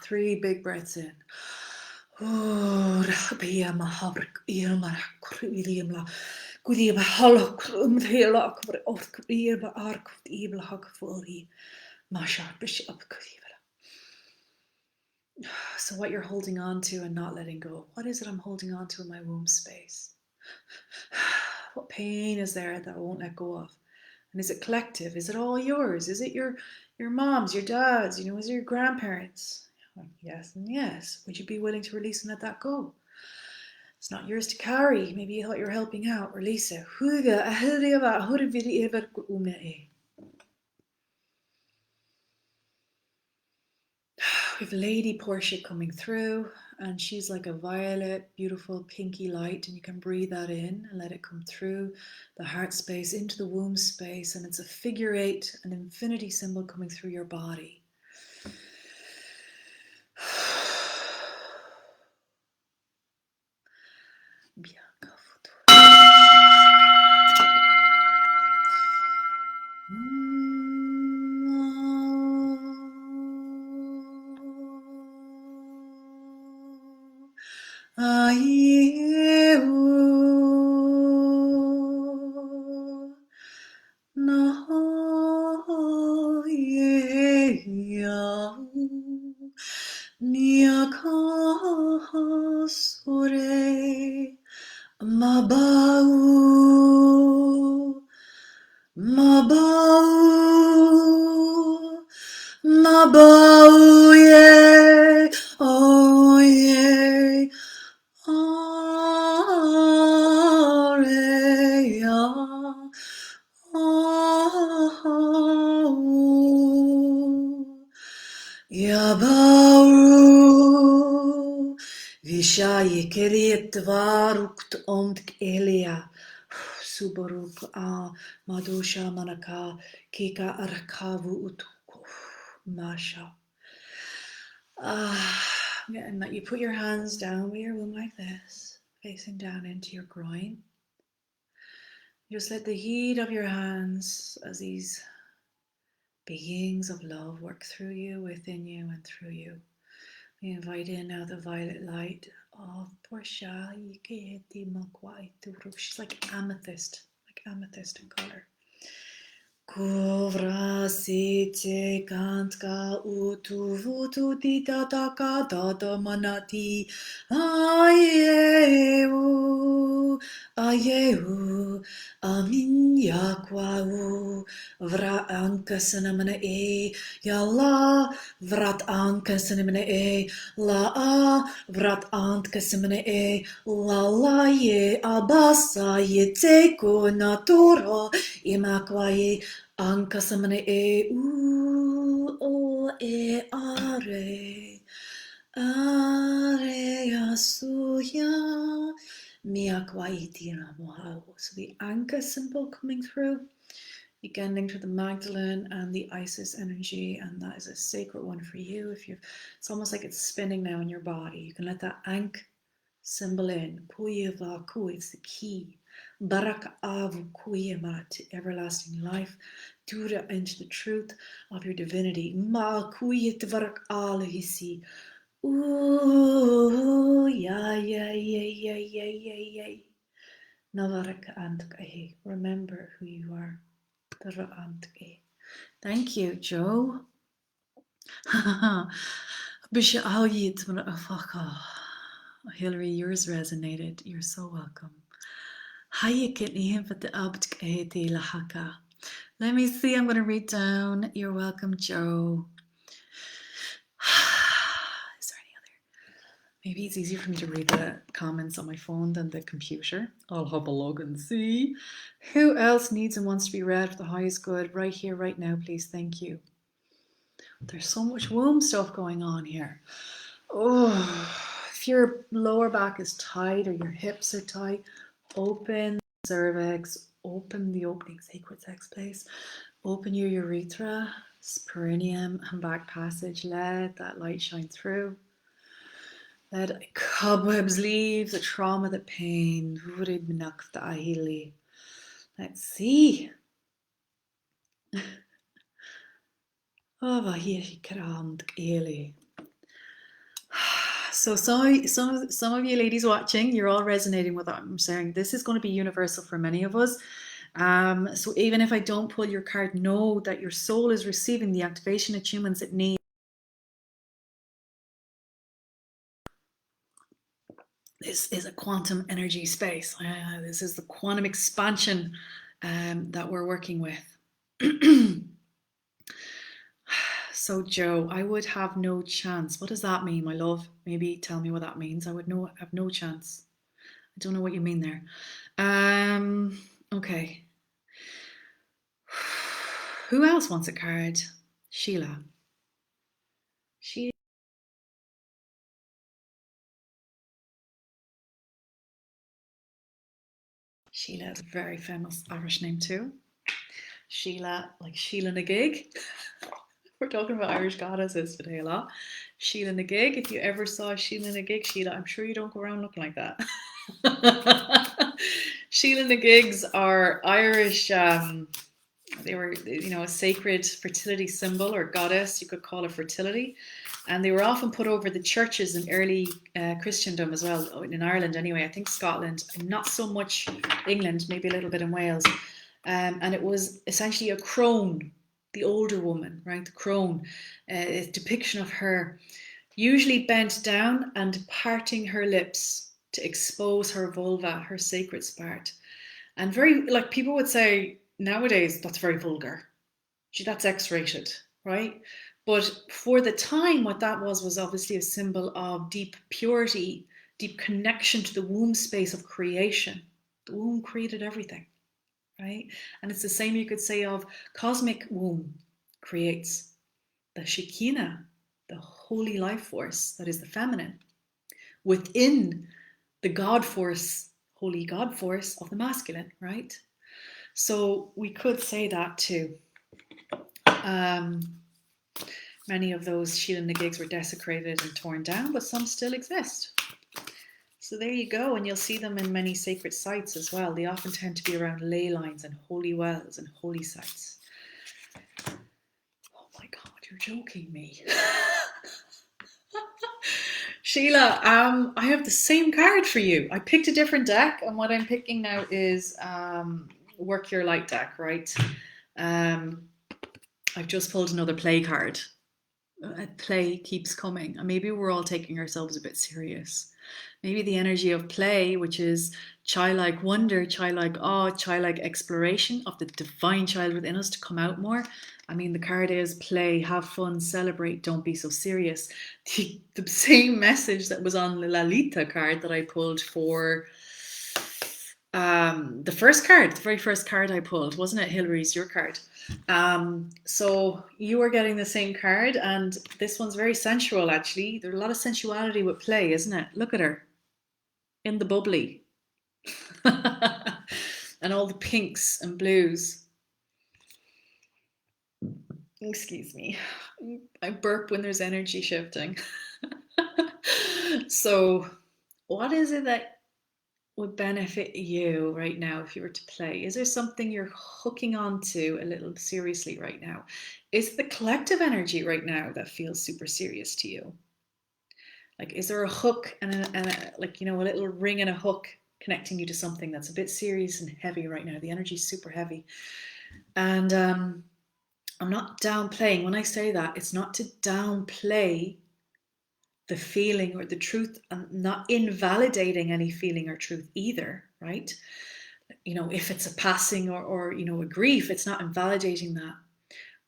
3 big breaths in. So what you're holding on to and not letting go. What is it I'm holding on to in my womb space? What pain is there that I won't let go of? And is it collective? Is it all yours? Is it your mom's, your dad's, is it your grandparents? Yes and yes. Would you be willing to release and let that go? It's not yours to carry. Maybe you thought you were helping out. Release it. We have Lady Portia coming through, and she's like a violet, beautiful pinky light, and you can breathe that in and let it come through the heart space into the womb space, and it's a figure 8, an infinity symbol coming through your body. Ayehu no yeyahu Niakasore Mabau Mabau Mabau ye oh ye Areya Ahu Yabaru Vishaye Keriet Varukt Omk Elia Subaruk Madosha Manaka Kika Arkavu Utuko Masha. And that you put your hands down with your womb like this, facing down into your groin. Just let the heat of your hands as these beings of love work through you, within you, and through you. We invite in now the violet light of Portia. She's like amethyst in color. Kovra sete kantka utu vutu dita taka dada manati ayeu amin yakwau vra ankasanamana yalla vrat ankasanamana la vrat ankasanamana la ye abasa ye teko natura imakwaye Ankasamane o are asuya miakwaitira mohau. So the Anka symbol coming through, again linked to the Magdalene and the Isis energy, and that is a sacred one for you. It's almost like it's spinning now in your body. You can let that Ankh symbol in. Puyevaku, it's the key. Barak avu kuyema, to everlasting life. Dura, into the truth of your divinity. Ma kuyet varak alahisi. Ooh, yeah. Navarak antkahe. Remember who you are. Dara antkahe. Thank you, Joe. Bisha Awyit Afaka. Hillary, yours resonated. You're so welcome. Let me see. I'm going to read down. You're welcome, Joe. Is there any other? Maybe it's easier for me to read the comments on my phone than the computer. I'll have a log and see. Who else needs and wants to be read for the highest good right here, right now, please? Thank you. There's so much womb stuff going on here. Oh, if your lower back is tight or your hips are tight, open the cervix, open the opening sacred sex place, open your urethra, perineum, and back passage. Let that light shine through. Let cobwebs leave, the trauma, the pain. Let's see. So some of you ladies watching, you're all resonating with what I'm saying. This is going to be universal for many of us. So even if I don't pull your card, know that your soul is receiving the activation attunements it needs. This is a quantum energy space. This is the quantum expansion that we're working with. So Joe, I would have no chance. What does that mean, my love? Maybe tell me what that means. I would have no chance. I don't know what you mean there. Okay. Who else wants a card? Sheila. Sheila is a very famous Irish name too. Sheila, like Sheila na gig. We're talking about Irish goddesses today a lot. Sheila na gig. If you ever saw Sheila na gig, Sheila, I'm sure you don't go around looking like that. Sheila na gigs are Irish. They were, a sacred fertility symbol or goddess. You could call it fertility. And they were often put over the churches in early Christendom as well, in Ireland anyway, I think Scotland, and not so much England, maybe a little bit in Wales. And it was essentially a crone, the older woman, right? The crone, a depiction of her usually bent down and parting her lips to expose her vulva, her sacred part. And very, like people would say nowadays, that's very vulgar. Gee, that's X-rated, right? But for the time, what that was obviously a symbol of deep purity, deep connection to the womb space of creation. The womb created everything, right? And it's the same you could say of cosmic womb creates the Shekinah, the holy life force that is the feminine, within the God force, holy God force of the masculine, right? So we could say that too. Many of those Sheila na gigs were desecrated and torn down, but some still exist. So there you go, and you'll see them in many sacred sites as well. They often tend to be around ley lines and holy wells and holy sites. Oh my God, you're joking me. Sheila, I have the same card for you. I picked a different deck, and what I'm picking now is Work Your Light deck, right? I've just pulled another play card. Play keeps coming, and maybe we're all taking ourselves a bit serious. Maybe the energy of play, which is childlike wonder, childlike awe, childlike exploration of the divine child within us to come out more. I mean, the card is play, have fun, celebrate, don't be so serious. The same message that was on the Lalita card that I pulled for the first card, the very first card I pulled, wasn't it, Hillary's, your card? So you are getting the same card, and this one's very sensual actually. There's a lot of sensuality with play, isn't it? Look at her in the bubbly and all the pinks and blues. Excuse me, I burp when there's energy shifting. So what is it that would benefit you right now if you were to play? Is there something you're hooking onto a little seriously right now? Is it the collective energy right now that feels super serious to you? Like, is there a hook and like, you know, a little ring and a hook connecting you to something that's a bit serious and heavy right now? The energy's super heavy. And I'm not downplaying. When I say that, it's not to downplay the feeling or the truth, and not invalidating any feeling or truth either, right? You know, if it's a passing or you know, a grief, it's not invalidating that.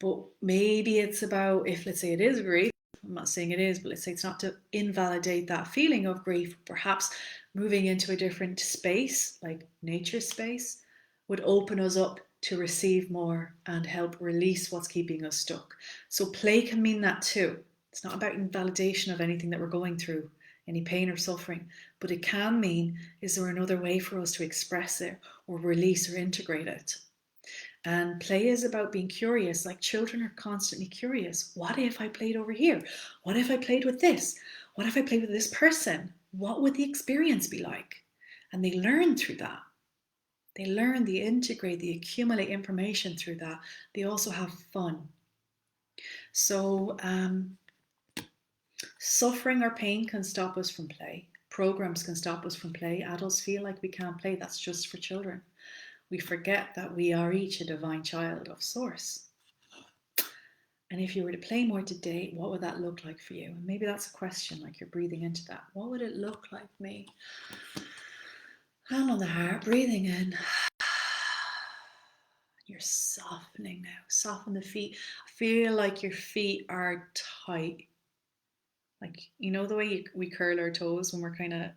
But maybe it's about, if let's say it is grief, I'm not saying it is, but let's say it's not to invalidate that feeling of grief. Perhaps moving into a different space, like nature space, would open us up to receive more and help release what's keeping us stuck. So play can mean that too. It's not about invalidation of anything that we're going through, any pain or suffering, but it can mean, is there another way for us to express it or release or integrate it? And play is about being curious. Like children are constantly curious. What if I played over here? What if I played with this? What if I played with this person? What would the experience be like? And they learn through that. They learn, they integrate, they accumulate information through that. They also have fun. So suffering or pain can stop us from play. Programs can stop us from play. Adults feel like we can't play. That's just for children. We forget that we are each a divine child of Source. And if you were to play more today, what would that look like for you? And maybe that's a question, like you're breathing into that. What would it look like for me? Hand on the heart, breathing in. You're softening now. Soften the feet. I feel like your feet are tight. Like, you know the way we curl our toes when we're kind of,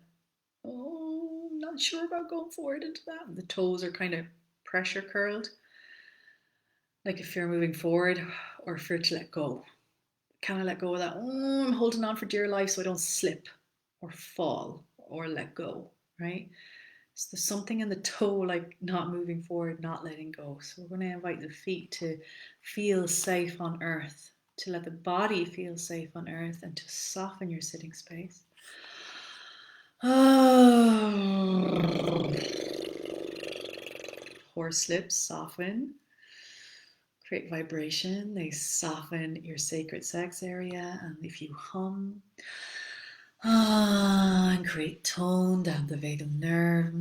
oh, not sure about going forward into that. The toes are kind of pressure curled. Like if you're moving forward or if you're to let go. Kind of let go of that, oh, I'm holding on for dear life so I don't slip or fall or let go, right? So there's something in the toe, like not moving forward, not letting go. So we're going to invite the feet to feel safe on earth, to let the body feel safe on earth, and to soften your sitting space. Oh. Horse lips, soften. create vibration. They soften your sacred sex area. And if you hum, and create tone down the vagal nerve.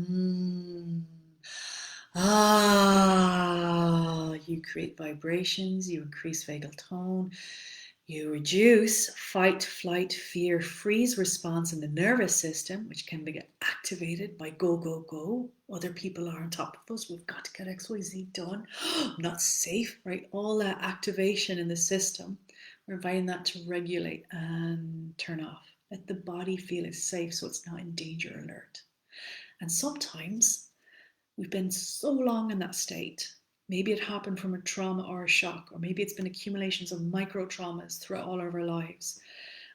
You create vibrations, you increase vagal tone, you reduce fight, flight, fear, freeze response in the nervous system, which can be activated by go, go, go. Other people are on top of us. We've got to get XYZ done. I'm not safe, right? All that activation in the system, we're inviting that to regulate and turn off. Let the body feel it's safe so it's not in danger alert. And sometimes we've been so long in that state. Maybe it happened from a trauma or a shock, or maybe it's been accumulations of micro traumas throughout all of our lives.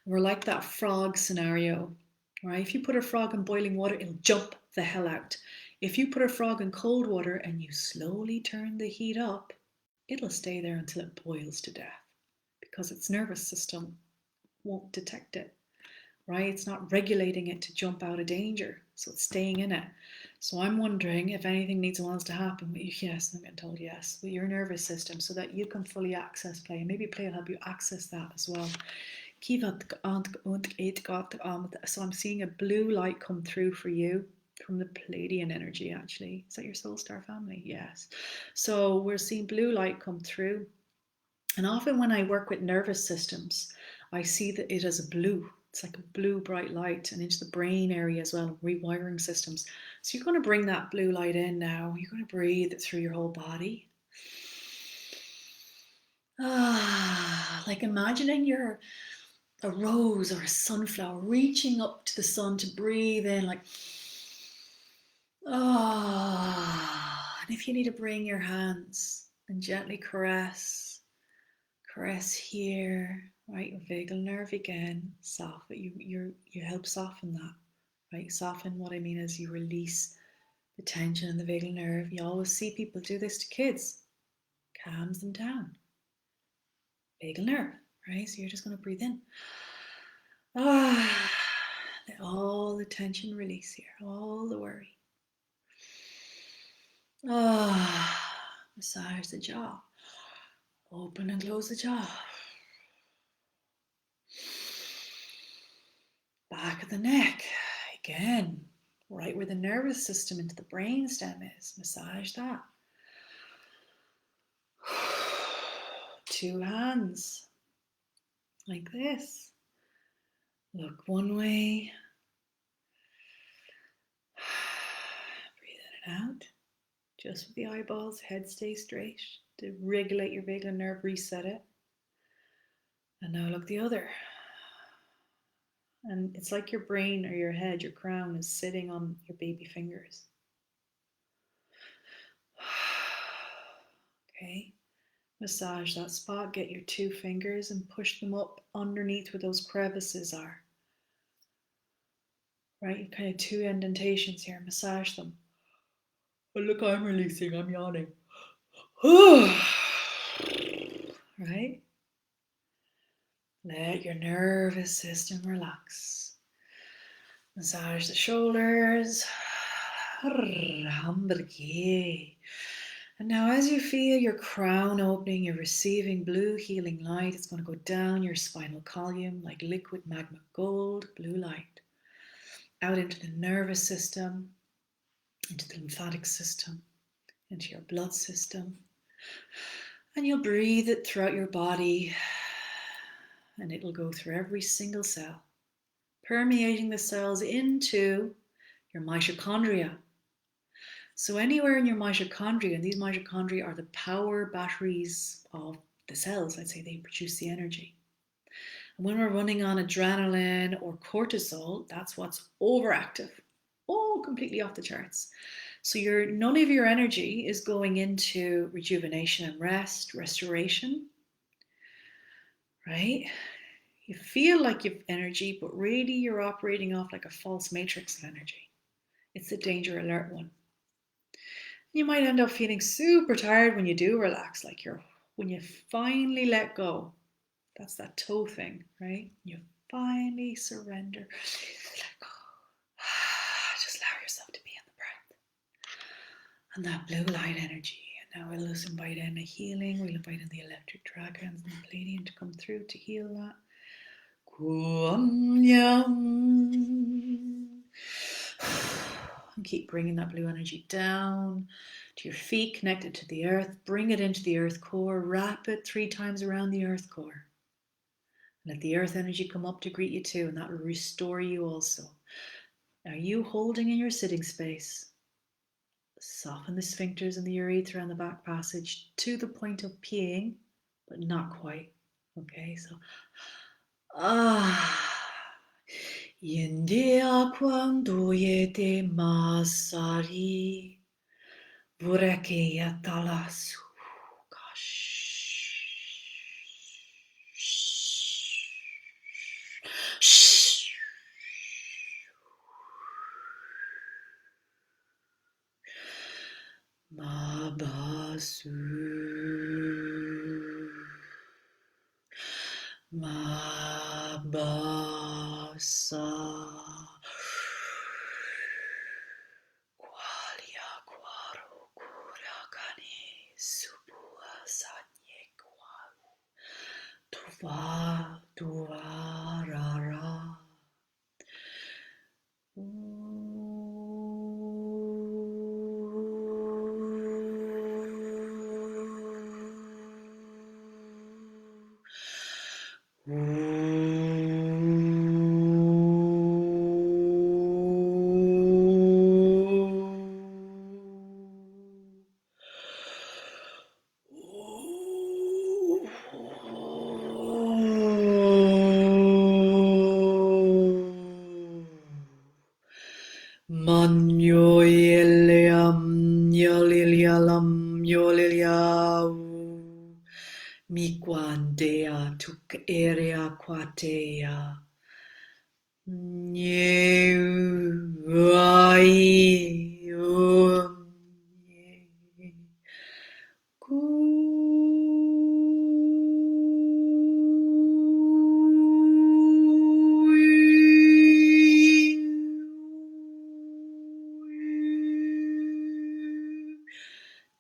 We're like that frog scenario, right? If you put a frog in boiling water, it'll jump the hell out. If you put a frog in cold water and you slowly turn the heat up, it'll stay there until it boils to death because its nervous system won't detect it, right? It's not regulating it to jump out of danger, so it's staying in it. So I'm wondering if anything needs and wants to happen. Yes, I'm getting told yes, with your nervous system so that you can fully access play. And maybe play will help you access that as well. So I'm seeing a blue light come through for you from the Palladian energy, actually. Is that your soul star family? Yes. So we're seeing blue light come through. And often when I work with nervous systems, I see that it as a blue. It's like a blue bright light and into the brain area as well, rewiring systems. So you're going to bring that blue light in now. You're going to breathe it through your whole body. Like imagining you're a rose or a sunflower reaching up to the sun to breathe in like, and if you need to bring your hands and gently caress here, right, your vagal nerve again, soften, you help soften that, right? Soften, what I mean is you release the tension in the vagal nerve. You always see people do this to kids, calms them down. Vagal nerve, right? So you're just going to breathe in. Let all the tension release here, all the worry. Massage the jaw. Open and close the jaw. Back of the neck. Again, right where the nervous system into the brain stem is. Massage that. 2 hands. Like this. Look one way. Breathe in and out. Just with the eyeballs, head stay straight. To regulate your vagal nerve, reset it. And now look the other. And it's like your brain or your head, your crown is sitting on your baby fingers. Okay, massage that spot, get your 2 fingers and push them up underneath where those crevices are. Right, kind of 2 indentations here, massage them. Oh, look, I'm releasing, I'm yawning. Right? Let your nervous system relax. Massage the shoulders. And now as you feel your crown opening, you're receiving blue healing light. It's going to go down your spinal column like liquid magma gold, blue light. Out into the nervous system, into the lymphatic system, into your blood system. And you'll breathe it throughout your body. And it'll go through every single cell, permeating the cells into your mitochondria. So anywhere in your mitochondria, and these mitochondria are the power batteries of the cells, I'd say they produce the energy. And when we're running on adrenaline or cortisol, that's what's overactive. Oh, completely off the charts. So none of your energy is going into rejuvenation and rest, restoration, right? You feel like you have energy, but really you're operating off like a false matrix of energy. It's the danger alert one. You might end up feeling super tired when you do relax, like when you finally let go. That's that toe thing, right? You finally surrender, let go. Just allow yourself to be in the breath. And that blue light energy, and Now we'll just invite in a healing. We'll invite in the electric dragons and the Palladium to come through to heal that. And keep bringing that blue energy down to your feet, connect it to the earth, bring it into the earth core, wrap it 3 times around the earth core. Let the earth energy come up to greet you too, and that will restore you also. Are you holding in your sitting space? Soften the sphincters and the urethra and the back passage to the point of peeing, but not quite. Okay, so Yende quando yete masari bureke yatalasu. Mabasu Mabasa Qualia Quaro Kurakani Subua Sanye Quaru Tuva Rara. Manyoeleam yolilialam yoliliau miquandea tuk area quatea new ai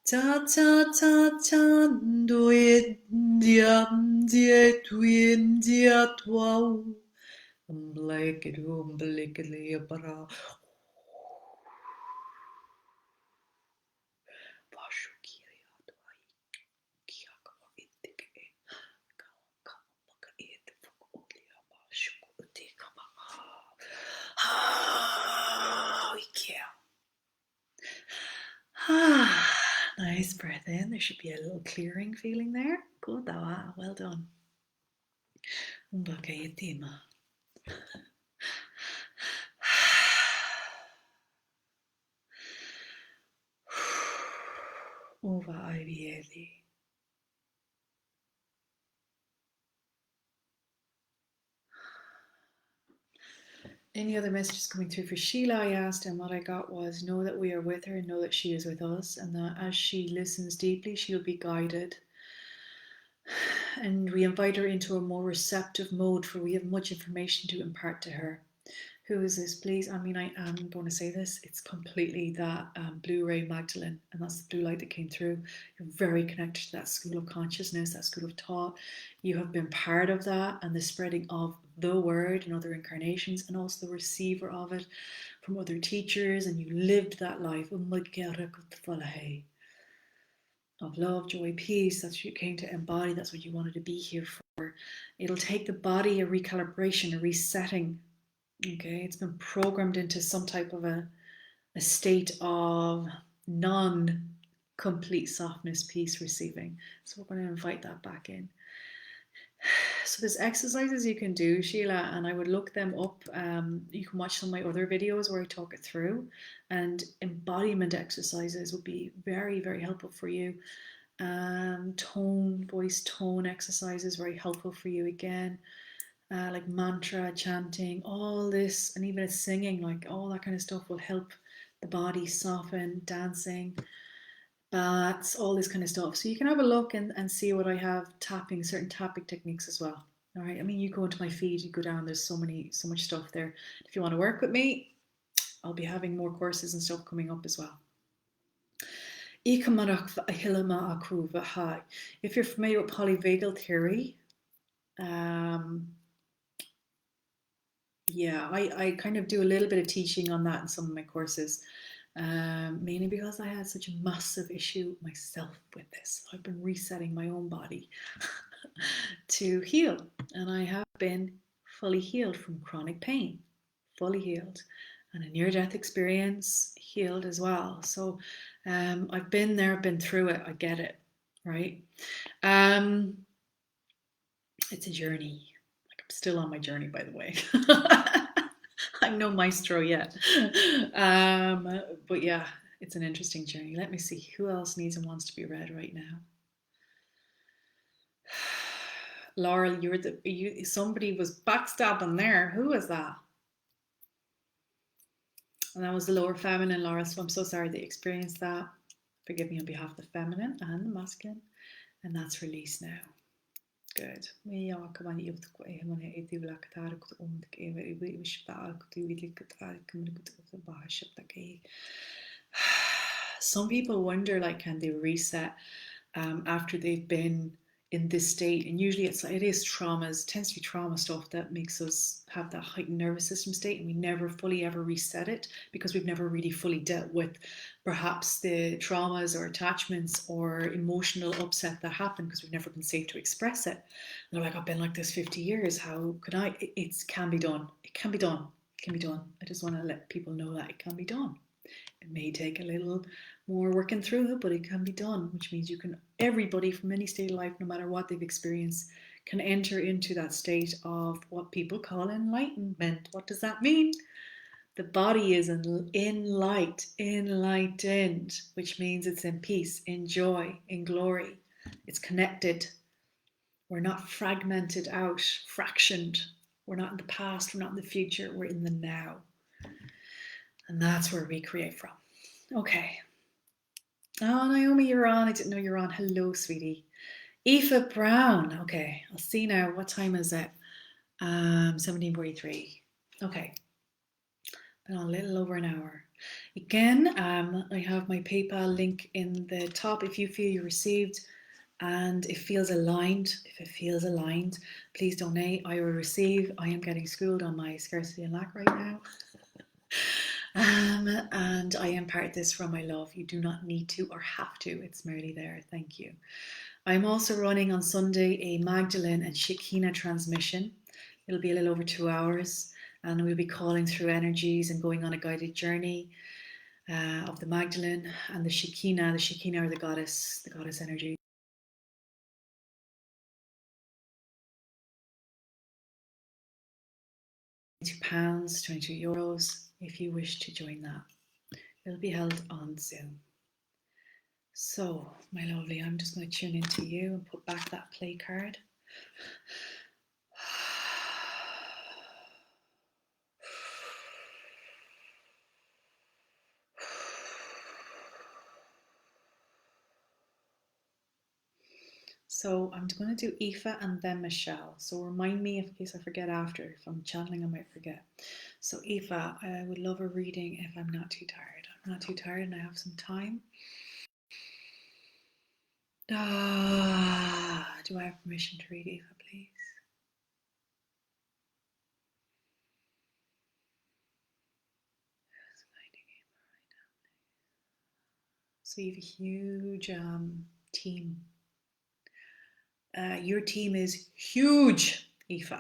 ta ta ta ta do it diam dia twin dia twau umblickly para Nice breath in. There should be a little clearing feeling there. Good, well done. Over IVL. Any other messages coming through for Sheila? I asked, and what I got was know that we are with her, know that she is with us, and that as she listens deeply, she'll be guided. And we invite her into a more receptive mode, for we have much information to impart to her. Who is this, please? I mean, I am going to say this. It's completely that blue ray Magdalene, and that's the blue light that came through. You're very connected to that school of consciousness, that school of thought. You have been part of that and the spreading of the word in other incarnations, and also the receiver of it from other teachers, and you lived that life of love, joy, peace. That's what you came to embody. That's what you wanted to be here for. It'll take the body a recalibration, a resetting. Okay, it's been programmed into some type of a state of non-complete softness, peace, receiving. So we're going to invite that back in. So there's exercises you can do, Sheila, and I would look them up. You can watch some of my other videos where I talk it through, and embodiment exercises would be very, very helpful for you. Voice tone exercises, very helpful for you again. Like mantra, chanting, all this, and even singing, like all that kind of stuff will help the body soften, dancing, bats, all this kind of stuff. So you can have a look and see what I have, certain tapping techniques as well. All right, I mean, you go into my feed, you go down, there's so much stuff there. If you want to work with me, I'll be having more courses and stuff coming up as well. If you're familiar with polyvagal theory, um, yeah, I kind of do a little bit of teaching on that in some of my courses, mainly because I had such a massive issue myself with this. I've been resetting my own body to heal, and I have been fully healed from chronic pain, fully healed, and a near-death experience healed as well. So I've been there, been through it. I get it, right? Um, it's a journey. Like I'm still on my journey, by the way. I'm no maestro yet. But yeah, it's an interesting journey. Let me see who else needs and wants to be read right now. Laurel, somebody was backstabbing there. Who was that? And that was the lower feminine, Laura. So I'm so sorry that you experienced that. Forgive me on behalf of the feminine and the masculine. And that's released now. Good. Some people wonder, like, can they reset after they've been in this state? And usually it is traumas, it tends to be trauma stuff that makes us have that heightened nervous system state, and we never fully ever reset it because we've never really fully dealt with perhaps the traumas or attachments or emotional upset that happened because we've never been safe to express it. And they're like, I've been like this 50 years. How could I? It can be done. It can be done. It can be done. I just want to let people know that it can be done. It may take a little more working through it, but it can be done, which means everybody from any state of life, no matter what they've experienced, can enter into that state of what people call enlightenment. What does that mean? The body is in light, enlightened, which means it's in peace, in joy, in glory. It's connected. We're not fragmented out, fractioned. We're not in the past, we're not in the future, we're in the now. And that's where we create from. Okay. Oh, Naomi, you're on. I didn't know you're on. Hello, sweetie. Aoife Brown. Okay, I'll see now. What time is it? 17:43. Okay. Been on a little over an hour. Again, I have my PayPal link in the top if you feel you received and it feels aligned. If it feels aligned, please donate. I will receive. I am getting schooled on my scarcity and lack right now. And I impart this from my love. You do not need to or have to. It's merely there. Thank you. I'm also running on Sunday a Magdalene and Shekinah transmission. It'll be a little over 2 hours, and we'll be calling through energies and going on a guided journey of the Magdalene and the Shekinah. The Shekinah are the goddess energy. £22, €22 if you wish to join that. It'll be held on Zoom. So, my lovely, I'm just going to tune into you and put back that play card. So I'm going to do Aoife and then Michelle. So remind me in case I forget after. If I'm channeling, I might forget. So Aoife, I would love a reading if I'm not too tired. I'm not too tired and I have some time. Do I have permission to read Aoife, please? So you have a huge team. Your team is huge, Aoife.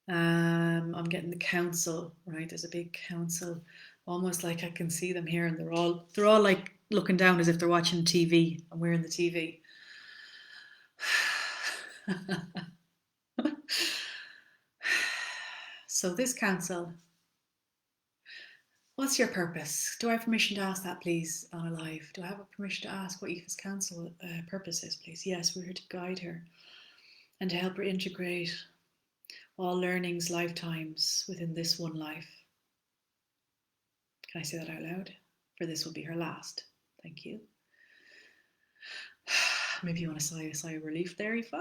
I'm getting the council, right? There's a big council, almost like I can see them here, and they're all like looking down as if they're watching TV, and we're in the TV. So this council, what's your purpose? Do I have permission to ask that, please, on a live? Do I have a permission to ask what Aoife's council purpose is, please? Yes, we're here to guide her and to help her integrate all learnings, lifetimes within this one life. Can I say that out loud? For this will be her last. Thank you. Maybe you want to sigh of relief there, Aoife.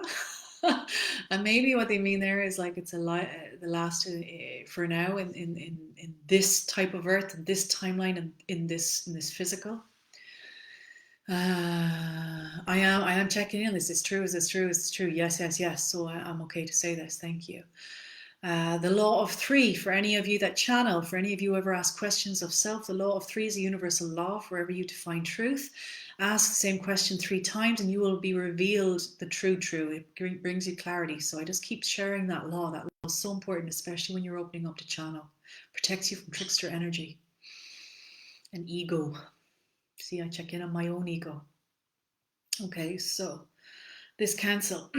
And maybe what they mean there is like it's the last for now in this type of earth, in this timeline, and in this physical. I am checking in. Is this true? Is this true? Is this true? Yes, yes, yes. So I'm okay to say this. Thank you. The law of three, for any of you that channel, for any of you who ever ask questions of self, the law of three is a universal law. Wherever you define truth, ask the same question 3 times and you will be revealed the true. It brings you clarity. So I just keep sharing that law. That law is so important, especially when you're opening up to channel. Protects you from trickster energy and ego. See, I check in on my own ego. Okay, so this cancel,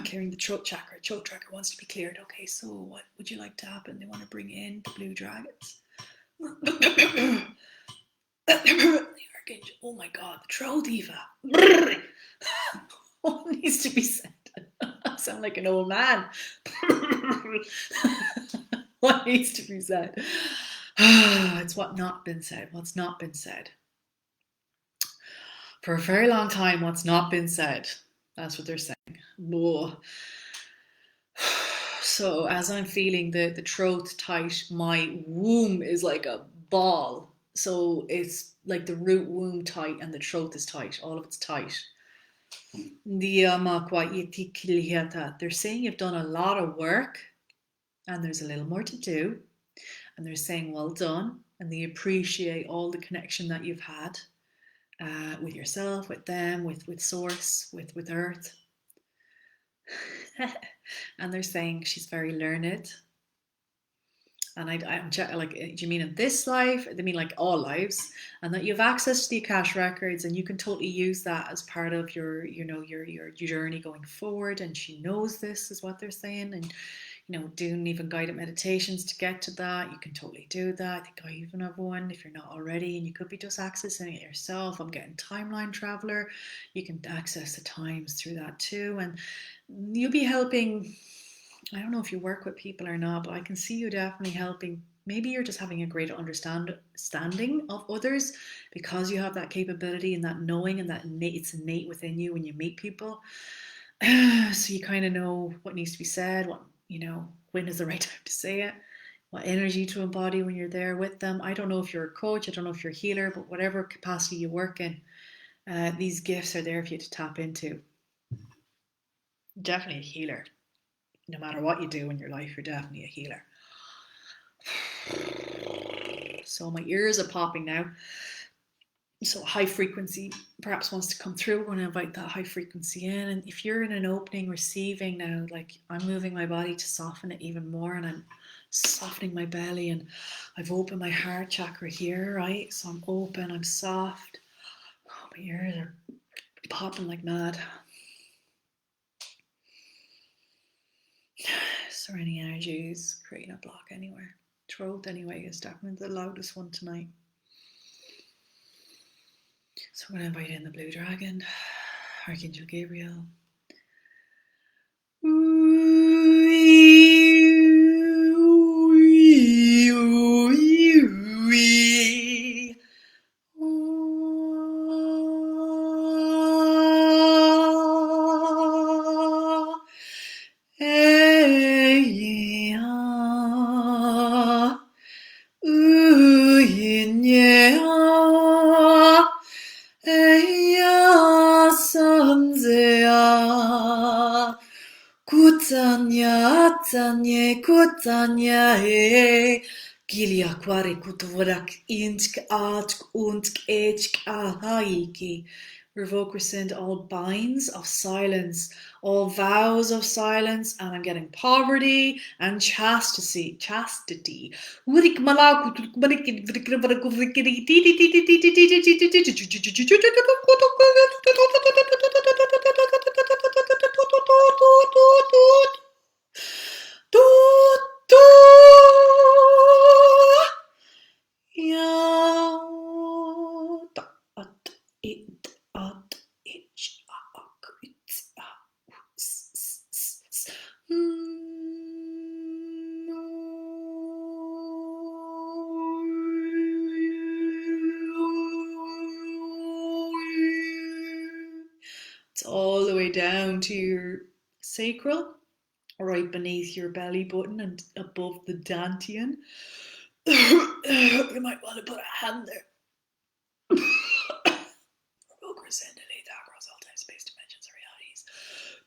clearing the throat chakra. Throat chakra wants to be cleared. Okay, so what would you like to happen? They want to bring in the blue dragons. The archangel. Oh my god, the troll diva. What needs to be said? I sound like an old man. What needs to be said? It's what not been said. What's not been said. For a very long time, what's not been said. That's what they're saying. Whoa. So as I'm feeling the throat tight, my womb is like a ball. So it's like the root womb tight and the throat is tight. All of it's tight. They're saying you've done a lot of work and there's a little more to do. And they're saying well done. And they appreciate all the connection that you've had with yourself, with them, with Source, with Earth. And they're saying she's very learned. And I'm like, do you mean in this life? They mean like all lives, and that you have access to the Akash records, and you can totally use that as part of your, your journey going forward. And she knows this is what they're saying, and doing even guided meditations to get to that. You can totally do that. I think I even have one if you're not already, and you could be just accessing it yourself. I'm getting Timeline Traveler. You can access the times through that too, and you'll be helping. I don't know if you work with people or not, but I can see you definitely helping. Maybe you're just having a greater understanding of others because you have that capability and that knowing, and that it's innate within you when you meet people. So you kind of know what needs to be said, when is the right time to say it, what energy to embody when you're there with them. I don't know if you're a coach, I don't know if you're a healer, but whatever capacity you work in, these gifts are there for you to tap into. Definitely a healer. No matter what you do in your life, you're definitely a healer. So my ears are popping now. So high frequency perhaps wants to come through. We're going to invite that high frequency in. And if you're in an opening receiving now, like I'm moving my body to soften it even more, and I'm softening my belly, and I've opened my heart chakra here, right? So I'm open, I'm soft. Oh, my ears are popping like mad. Is there any energies creating a block anywhere? Throat anyway is definitely the loudest one tonight. So I'm going to invite in the blue dragon, Archangel Gabriel. Gilia quare kutvorak insk atk untk echk ahaiki. Revoke, rescind all binds of silence, all vows of silence, and I'm getting poverty and chastity. It's all the way down to your sacral, right beneath your belly button and above the dantian. You might want to put a hand there. rescind, delete that across all time, space, dimensions, and realities.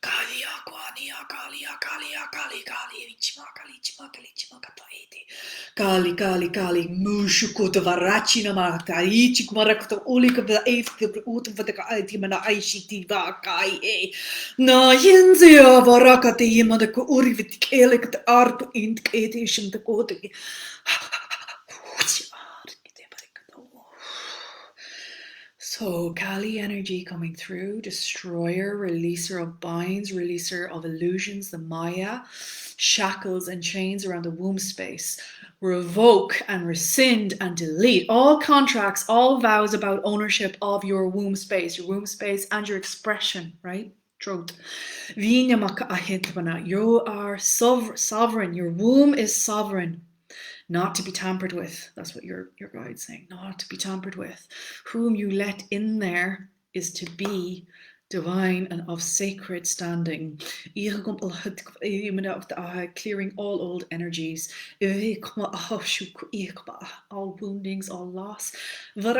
Kali Aquania, Kali, Kali, Kali, Kali, Chima, Kali, Chima, Kali, Chima, Kataiti. Kali, Kali, Kali, Mushuko, the Varachina, Mataichi, Kumarakata, Ulika, the eighth, the Utavaka, Timana, Aishiti, Vakai, No, Yinzia, Varakati, Yamaka, Urivit, Kelik, the art, indication, the Kotaki. So Kali energy coming through, destroyer, releaser of binds, releaser of illusions, the Maya, shackles and chains around the womb space. Revoke and rescind and delete all contracts, all vows about ownership of your womb space and your expression, right? Truth. You are sovereign. Your womb is sovereign. Not to be tampered with. That's what your guide's saying. Not to be tampered with. Whom you let in there is to be divine and of sacred standing. Clearing all old energies. All woundings, all loss. The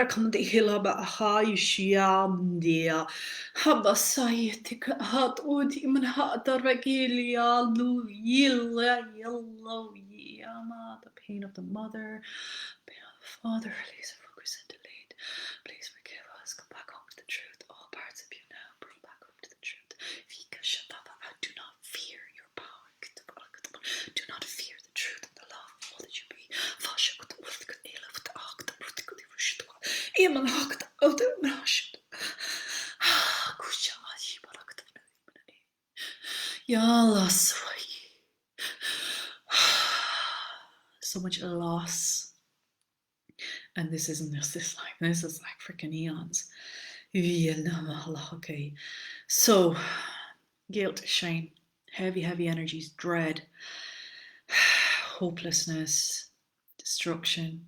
pain of the mother, pain of the father, release, focus, and delete. Please forgive us. Come back home to the truth. All parts of you now. Bring back home to the truth. Do not fear your power. Do not fear the truth and the love of all that you be. So much loss. And this isn't just this life, this is like freaking eons. Okay. So, guilt, shame, heavy energies, dread, hopelessness, destruction,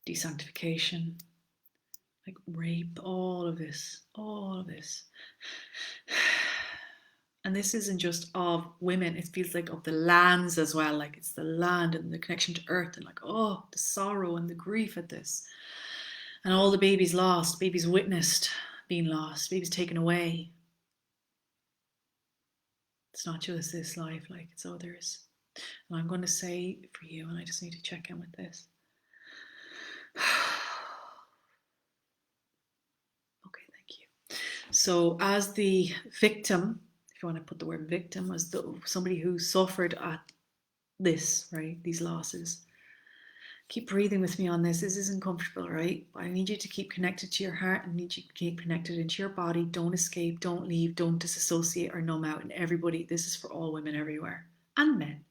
desanctification, like rape, all of this. And this isn't just of women, it feels like of the lands as well, like it's the land and the connection to earth and like, oh, the sorrow and the grief at this. And all the babies lost, babies witnessed being lost, babies taken away. It's not just this life, like it's others. And I'm going to say for you, and I just need to check in with this. Okay, thank you. So as the victim, if you want to put the word victim, as somebody who suffered at this, right, these losses, keep breathing with me on this. This isn't comfortable, right? But I need you to keep connected to your heart. I need you to keep connected into your body. Don't escape, don't leave, don't disassociate or numb out. And everybody, this is for all women everywhere and men.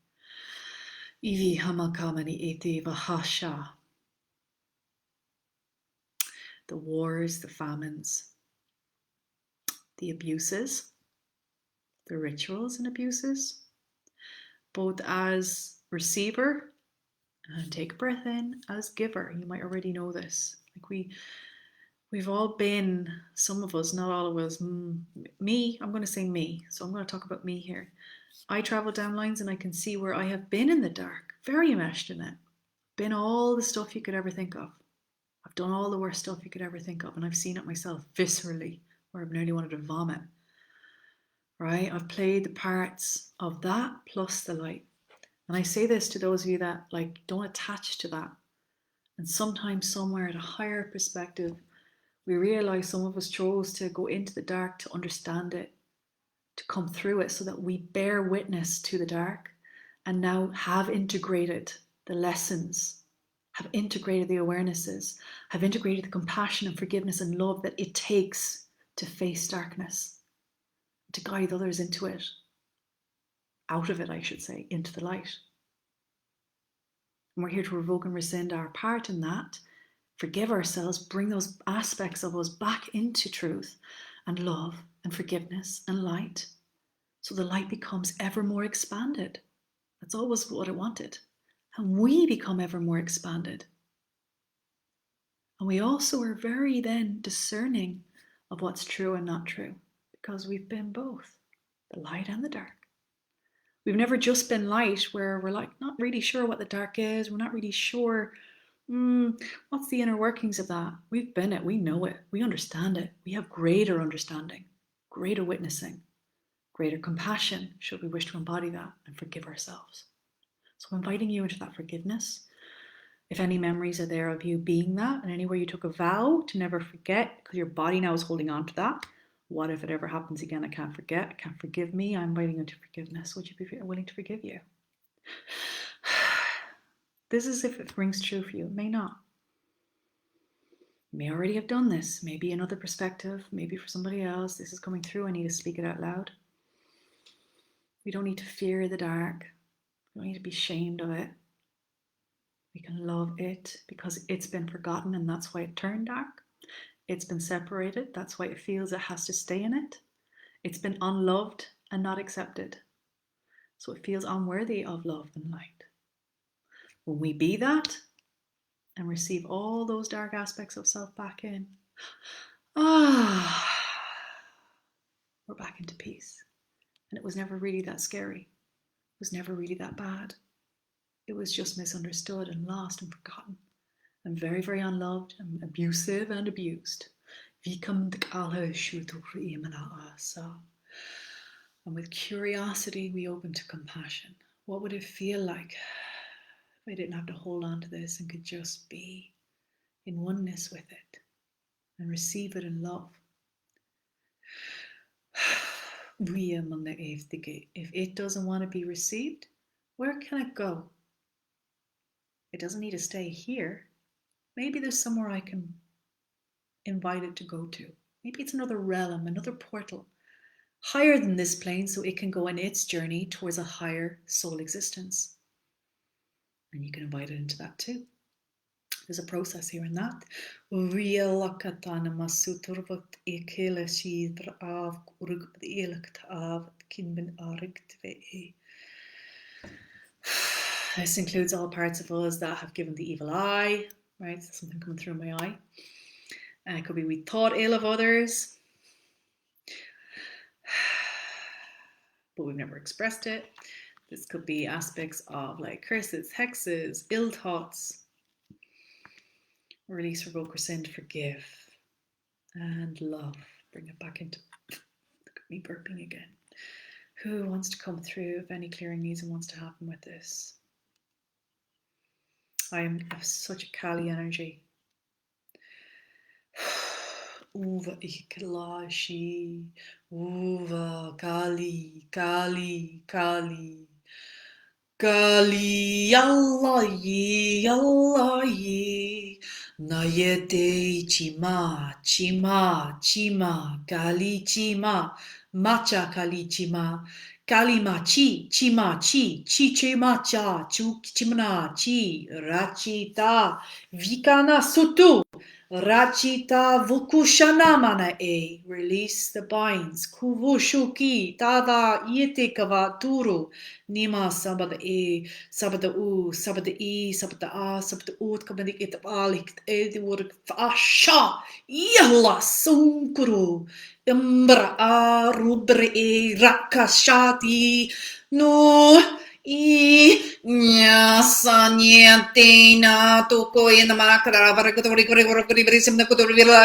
Ivi hamakamani ete vahasha. The wars, the famines, the abuses, the rituals and abuses, both as receiver, and take a breath in, as giver. You might already know this. Like we've all been, some of us, not all of us, me, I'm going to say me. So I'm going to talk about me here. I travel down lines and I can see where I have been in the dark, very enmeshed in it. Been all the stuff you could ever think of. I've done all the worst stuff you could ever think of, and I've seen it myself viscerally, where I've nearly wanted to vomit. Right? I've played the parts of that plus the light. And I say this to those of you that like don't attach to that. And sometimes somewhere at a higher perspective, we realize some of us chose to go into the dark to understand it, to come through it so that we bear witness to the dark and now have integrated the lessons, have integrated the awarenesses, have integrated the compassion and forgiveness and love that it takes to face darkness, to guide others into it, out of it, I should say, into the light. And we're here to revoke and rescind our part in that, forgive ourselves, bring those aspects of us back into truth and love and forgiveness and light, so the light becomes ever more expanded. That's always what I wanted. And we become ever more expanded. And we also are very then discerning of what's true and not true, because we've been both, the light and the dark. We've never just been light where we're like not really sure what the dark is. We're not really sure What's the inner workings of that? We've been it, we know it, we understand it. We have greater understanding, greater witnessing, greater compassion, should we wish to embody that and forgive ourselves. So I'm inviting you into that forgiveness. If any memories are there of you being that, and anywhere you took a vow to never forget, because your body now is holding on to that. What if it ever happens again? I can't forget, I can't forgive me. I'm inviting you into forgiveness. Would you be willing to forgive you? This is if it rings true for you. It may not. You may already have done this. Maybe another perspective, maybe for somebody else. This is coming through. I need to speak it out loud. We don't need to fear the dark. We don't need to be ashamed of it. We can love it because it's been forgotten and that's why it turned dark. It's been separated. That's why it feels it has to stay in it. It's been unloved and not accepted. So it feels unworthy of love and light. When we be that and receive all those dark aspects of self back in, we're back into peace. And it was never really that scary. It was never really that bad. It was just misunderstood and lost and forgotten. And very, very unloved and abusive and abused. And with curiosity, we open to compassion. What would it feel like if I didn't have to hold on to this and could just be in oneness with it and receive it in love? If it doesn't want to be received, where can it go? It doesn't need to stay here. Maybe there's somewhere I can invite it to go to. Maybe it's another realm, another portal, higher than this plane, so it can go on its journey towards a higher soul existence. And you can invite it into that too. There's a process here in that. This includes all parts of us that have given the evil eye, right? Something coming through my eye. And it could be we thought ill of others, but we've never expressed it. This could be aspects of like curses, hexes, ill thoughts. Release, revoke, rescind, forgive, and love. Bring it back into, look at me burping again. Who wants to come through if any clearing needs and wants to happen with this? I have such a Kali energy. Uva iklashi, Uva Kali, Kali, Kali. Kali Allah ye Nayete chima chima chima Kali chima macha Kali chima Kali machi chima chi chi macha chu chimana chi rachita vikana sutu Rachita vukushanamana release the binds kuvushuki tada yetekava turu Nima sabada sabada sabada sabada sabada ut kabadi itabalik would fasha yalla sunkuru imbra rubre rakashati no nyasanye na toko in the makara varakatori sim the kutovira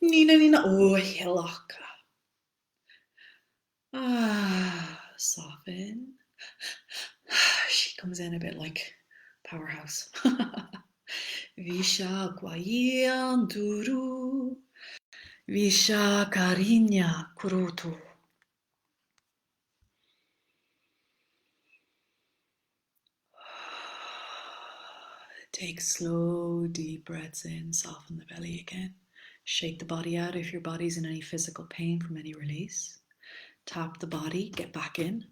Nina oh helaka. Soften. She comes in a bit like powerhouse. Visha Kwayanduru. Visha Karinya Kurutu. Take slow, deep breaths in, soften the belly again. Shake the body out if your body's in any physical pain from any release. Tap the body, get back in.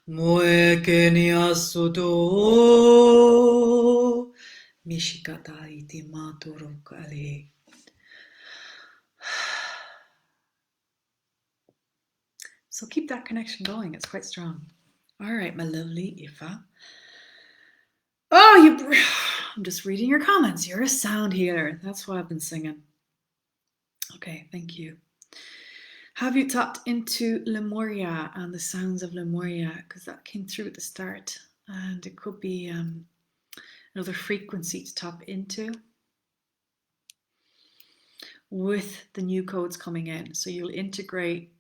Moe keni asoto. Mishikata iti maturu kali. So keep that connection going. It's quite strong. All right, my lovely Ifa. Oh, I'm just reading your comments. You're a sound healer. That's why I've been singing. Okay, thank you. Have you tapped into Lemuria and the sounds of Lemuria? Because that came through at the start, and it could be another frequency to tap into with the new codes coming in. So you'll integrate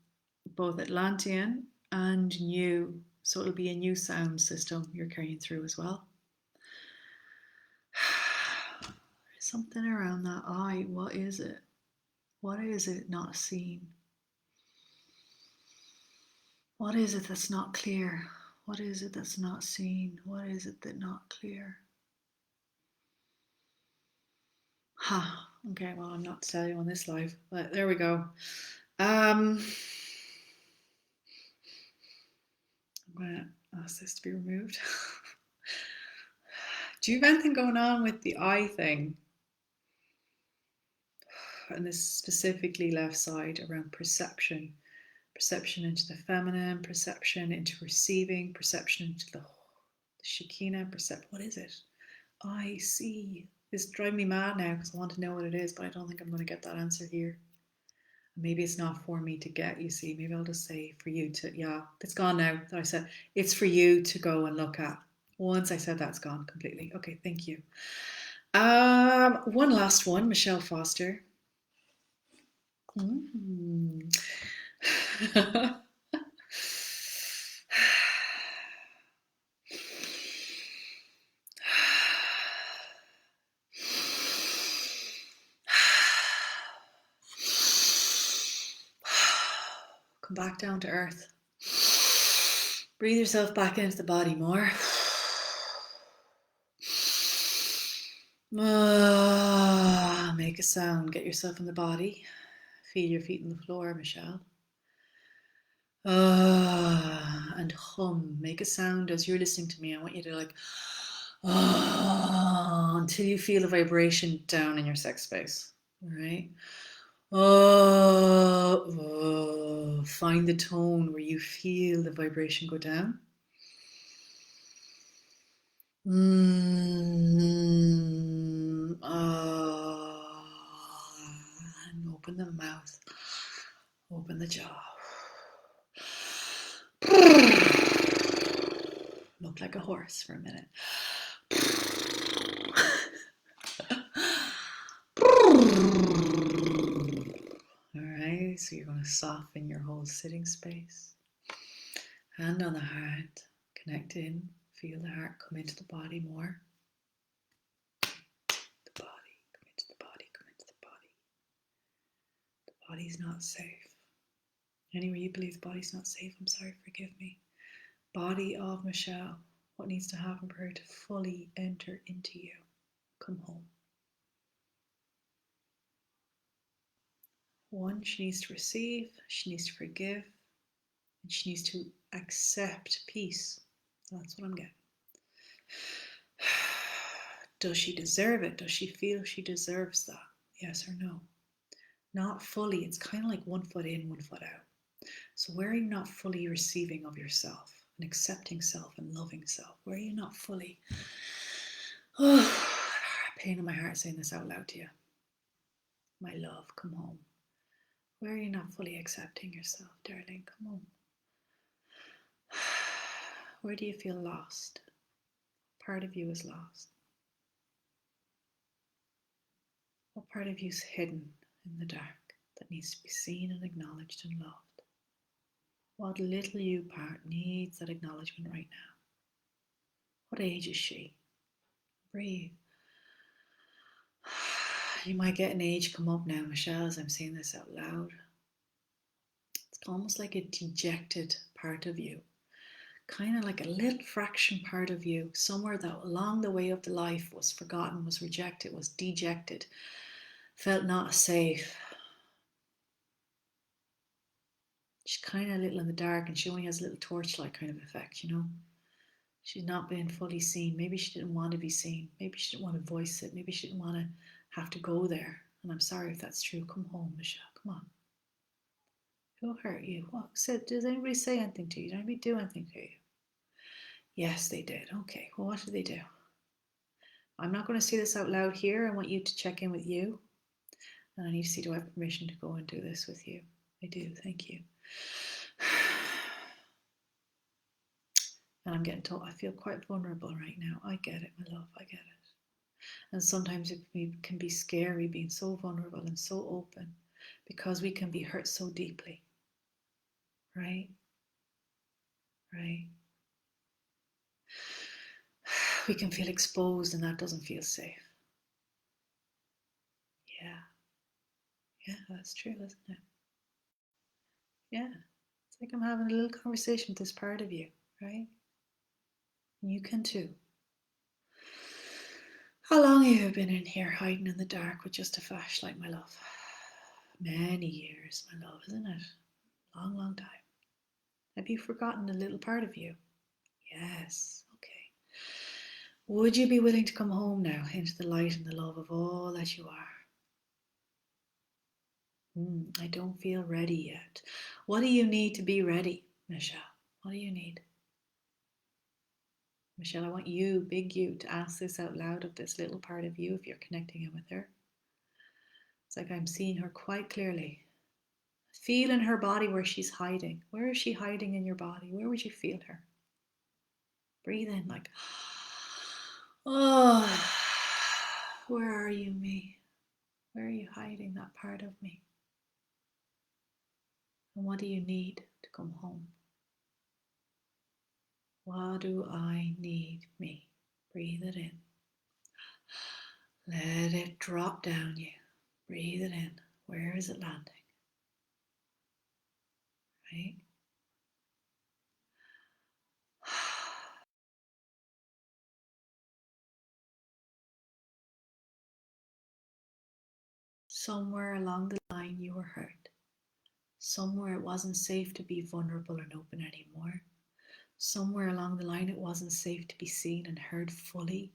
both Atlantean and new, so it'll be a new sound system you're carrying through as well. There's something around that eye. What is it? What is it not seen? What is it that's not clear? What is it that's not seen? What is it that's not clear? Ha, okay, well, I'm not to tell you on this live, but there we go. I'm going to ask this to be removed. Do you have anything going on with the eye thing? And this specifically left side around perception. Perception into the feminine, perception into receiving, perception into the Shekinah, what is it? I see. It's driving me mad now because I want to know what it is, but I don't think I'm going to get that answer here. Maybe it's not for me to get, you see. Maybe I'll just say for you to, yeah, it's gone now. That I said it's for you to go and look at. Once I said that's gone completely. Okay, thank you. One last one, Michelle Foster. Come back down to earth. Breathe yourself back into the body more. Make a sound. Get yourself in the body. Feel your feet on the floor, Michelle. And hum. Make a sound as you're listening to me. I want you to until you feel a vibration down in your sex space. All right. Find the tone where you feel the vibration go down. And open the mouth, open the jaw. Look like a horse for a minute. All right, so you're going to soften your whole sitting space. Hand on the heart, connect in, feel the heart come into the body more. The body, come into the body, come into the body. The body's not safe. Anywhere you believe the body's not safe, I'm sorry, forgive me. Body of Michelle, what needs to happen for her to fully enter into you? Come home. One, she needs to receive, she needs to forgive, and she needs to accept peace. That's what I'm getting. Does she deserve it? Does she feel she deserves that? Yes or no? Not fully. It's kind of like 1 foot in, 1 foot out. So where are you not fully receiving of yourself and accepting self and loving self? Where are you not fully? Oh, pain in my heart saying this out loud to you. My love, come home. Where are you not fully accepting yourself, darling? Come home. Where do you feel lost? Part of you is lost. What part of you is hidden in the dark that needs to be seen and acknowledged and loved? What little you part needs that acknowledgement right now? What age is she? Breathe. You might get an age come up now, Michelle, as I'm saying this out loud. It's almost like a dejected part of you. Kind of like a little fraction part of you, somewhere that along the way of the life was forgotten, was rejected, was dejected, felt not safe. She's kind of a little in the dark and she only has a little torchlight kind of effect, you know. She's not being fully seen. Maybe she didn't want to be seen. Maybe she didn't want to voice it. Maybe she didn't want to have to go there. And I'm sorry if that's true. Come home, Michelle. Come on. Who hurt you? What said? Does anybody say anything to you? Did anybody do anything to you? Yes, they did. Okay. Well, what did they do? I'm not going to say this out loud here. I want you to check in with you. And I need to see, do I have permission to go and do this with you? I do. Thank you. And I'm getting told I feel quite vulnerable right now. I get it, my love. I get it. And sometimes it can be scary being so vulnerable and so open because we can be hurt so deeply. Right? Right? We can feel exposed and that doesn't feel safe. Yeah. Yeah, that's true, isn't it? Yeah. It's like I'm having a little conversation with this part of you, right? And you can too. How long have you been in here hiding in the dark with just a flashlight, my love? Many years, my love, isn't it? Long, long time. Have you forgotten a little part of you? Yes, okay. Would you be willing to come home now into the light and the love of all that you are? I don't feel ready yet. What do you need to be ready, Michelle? What do you need? Michelle, I want you, big you, to ask this out loud of this little part of you if you're connecting in with her. It's like I'm seeing her quite clearly. Feel in her body where she's hiding. Where is she hiding in your body? Where would you feel her? Breathe in like, oh, where are you, me? Where are you hiding that part of me? And what do you need to come home? What do I need, me? Breathe it in. Let it drop down you. Breathe it in. Where is it landing? Right? Somewhere along the line you were hurt. Somewhere it wasn't safe to be vulnerable and open anymore. Somewhere along the line it wasn't safe to be seen and heard fully.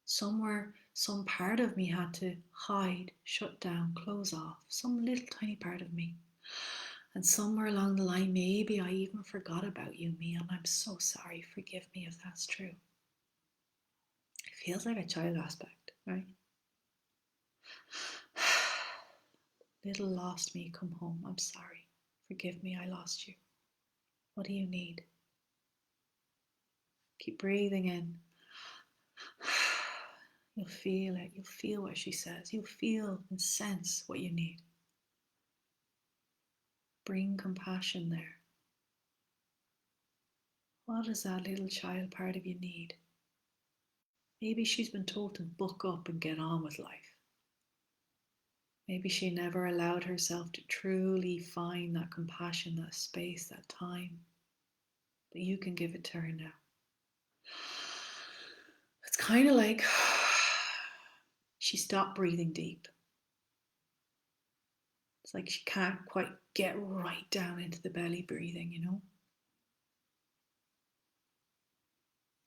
Somewhere some part of me had to hide, shut down, close off. Some little tiny part of me. And somewhere along the line maybe I even forgot about you, me, and I'm so sorry. Forgive me if that's true. It feels like a child aspect, right? Little lost me, come home. I'm sorry. Forgive me, I lost you. What do you need? Keep breathing in. You'll feel it. You'll feel what she says. You'll feel and sense what you need. Bring compassion there. What does that little child part of you need? Maybe she's been told to buck up and get on with life. Maybe she never allowed herself to truly find that compassion, that space, that time. But you can give it to her now. It's kind of like she stopped breathing deep. It's like she can't quite get right down into the belly breathing, you know?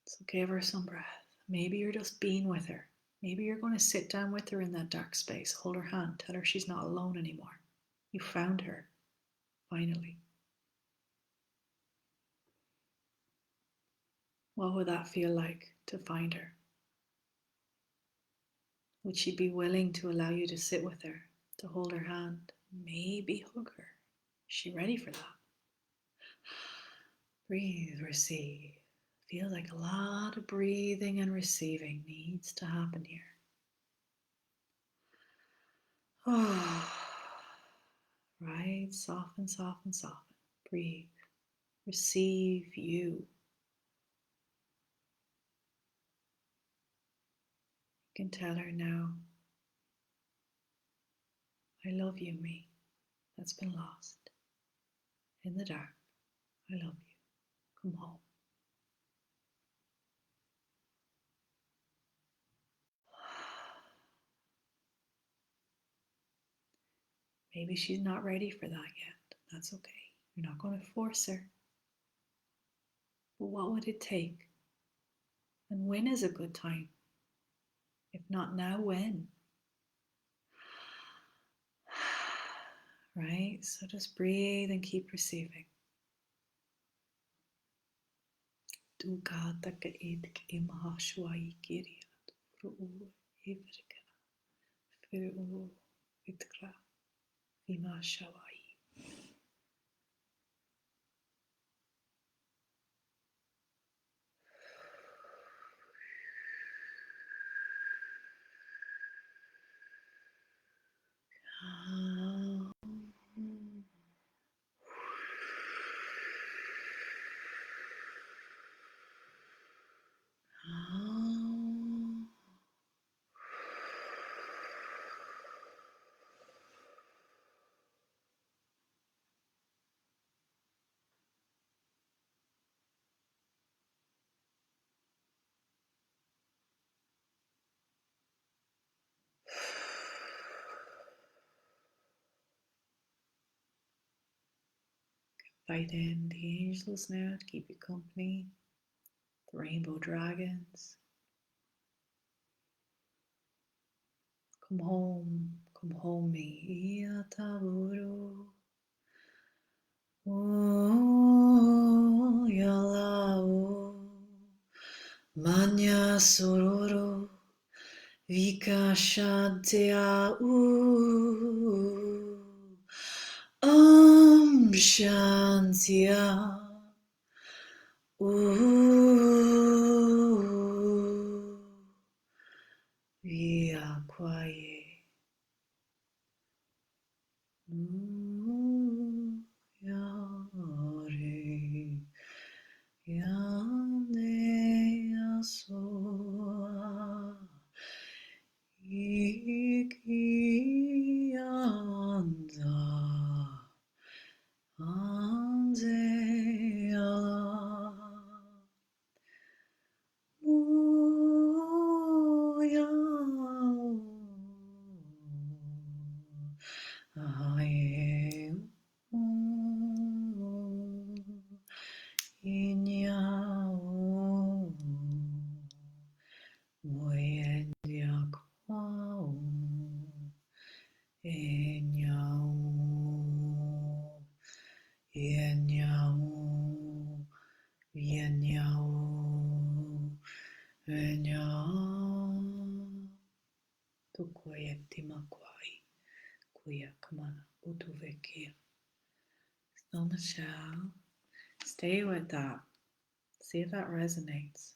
So give her some breath. Maybe you're just being with her. Maybe you're going to sit down with her in that dark space, hold her hand, tell her she's not alone anymore. You found her, finally. What would that feel like to find her? Would she be willing to allow you to sit with her, to hold her hand, maybe hug her? Is she ready for that? Breathe, receive. Feels like a lot of breathing and receiving needs to happen here. Oh, right, soften, soften, soften. Breathe. Receive you. You can tell her now, I love you, me, that's been lost. In the dark, I love you. Come home. Maybe she's not ready for that yet. That's okay. You're not going to force her. But what would it take? And when is a good time? If not now, when? Right? So just breathe and keep receiving. Dukataka edik imahashwai kiriat. Fru ivrikana. Firu itkra. Imashawai. Invite in the angels now to keep you company, the rainbow dragons. Come home me. Iatavuru. Oh, yalao. Manya sororo. Vika shantia. Shantia. We are quiet. Yare. Yane asoa. Ikianda. Michelle, stay with that. See if that resonates.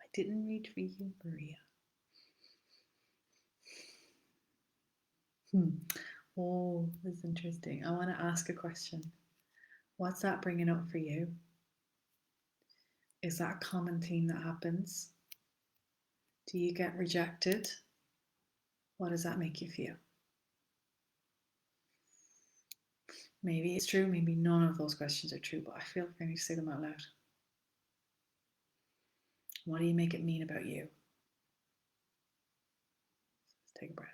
I didn't read for you, Maria. Oh, this is interesting. I want to ask a question. What's that bringing up for you? Is that a common theme that happens? Do you get rejected? What does that make you feel? Maybe it's true, maybe none of those questions are true, but I feel like I need to say them out loud. What do you make it mean about you? Let's take a breath.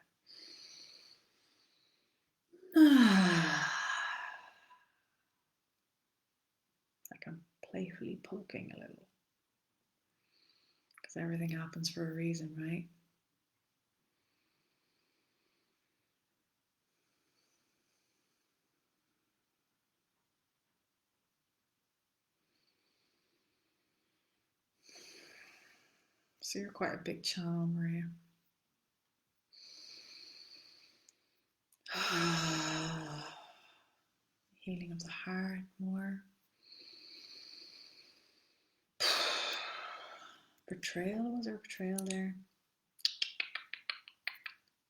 Like I'm playfully poking a little. Because everything happens for a reason, right? So you're quite a big channel, Maria. Healing of the heart more. Betrayal, was there betrayal there?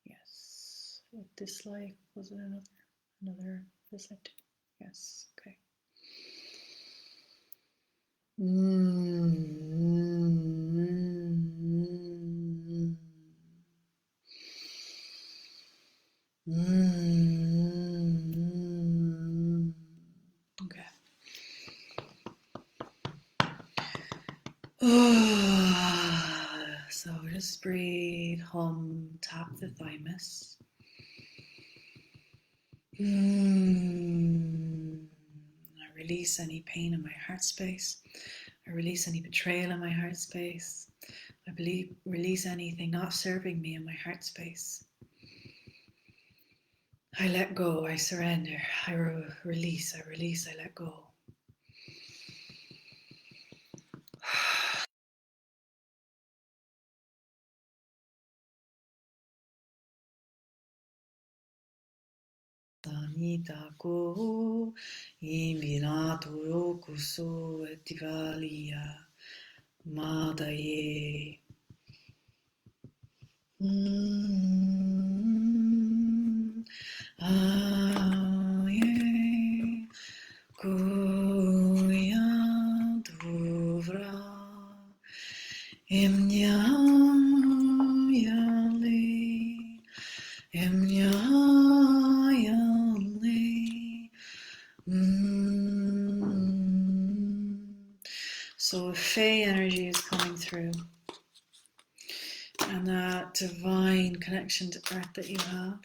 Yes. Dislike, was it another dislike too? Yes, okay. Okay. So just breathe. tap the thymus. I release any pain in my heart space. I release any betrayal in my heart space. I release anything not serving me in my heart space. I let go, I surrender, I release, I let go. Tanita ko imbinato kuso etivalia madaye. Aye kuya duvra emnya yale emnya yale. So Fey energy is coming through, and that divine connection to earth that you have.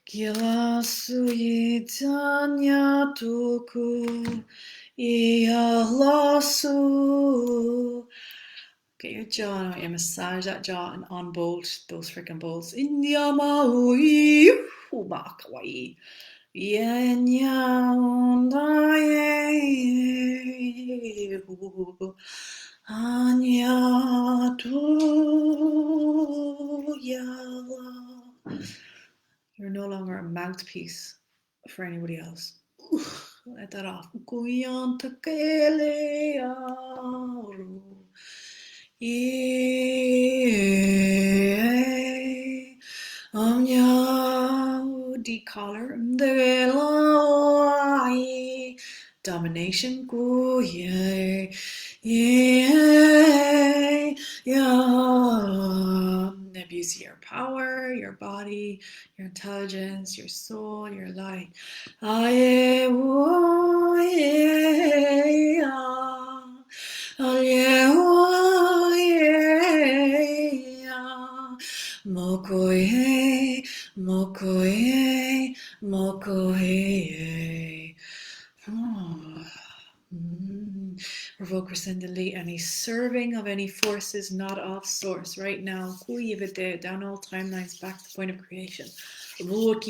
Gila suyitanya tuku ialasu. Get your jaw out, you massage that jaw and unbolt those freaking bolts. Inyamaui umakawai. You're no longer a mouthpiece for anybody else. Let that off. Decollar domination abuse your power, your body, your intelligence, your soul, your light. Mokoye, mokoye, mokoye. Revoke, rescind, delete any serving of any forces not of source right now. Down all timelines back to the point of creation. Any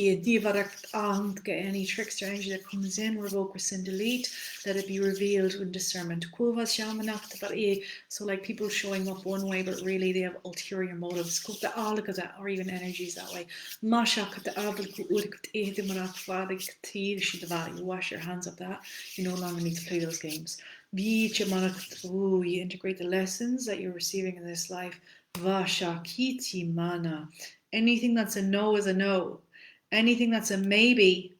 trickster energy that comes in, revoke, rescind, delete. Let it be revealed in discernment. So like people showing up one way, but really they have ulterior motives. Or even energies that way. You wash your hands of that. You no longer need to play those games. You integrate the lessons that you're receiving in this life. Vashakiti mana. Anything that's a no is a no. Anything that's a maybe,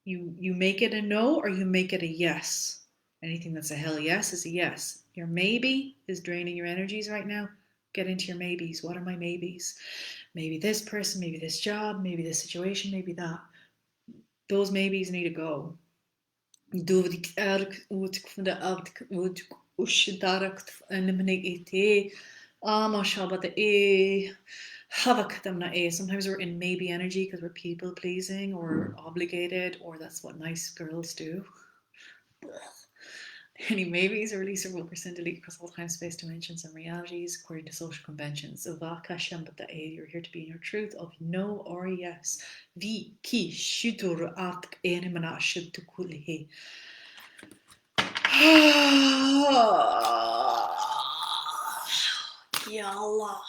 you make it a no or you make it a yes. Anything that's a hell yes is a yes. Your maybe is draining your energies right now. Get into your maybes. What are my maybes? Maybe this person, maybe this job, maybe this situation, maybe that. Those maybes need to go. Sometimes we're in maybe energy because we're people pleasing or obligated, or that's what nice girls do. Any maybes are release or will percent delete across all time, space, dimensions, and realities according to social conventions. You're here to be in your truth of no or yes. Yalla.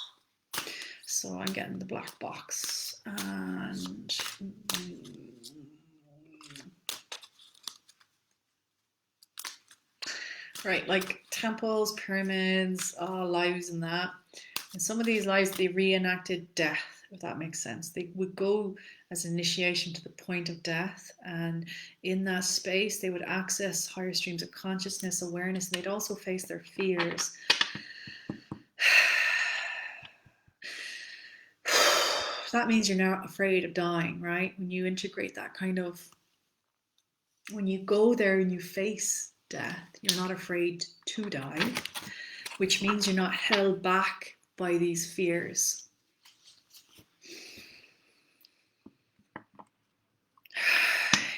So I'm getting the black box and right, like temples, pyramids, lives and that. And some of these lives, they reenacted death, if that makes sense. They would go as initiation to the point of death, and in that space they would access higher streams of consciousness, awareness, and they'd also face their fears. That means you're not afraid of dying, right? When you integrate that kind of, when you go there and you face death, you're not afraid to die, which means you're not held back by these fears.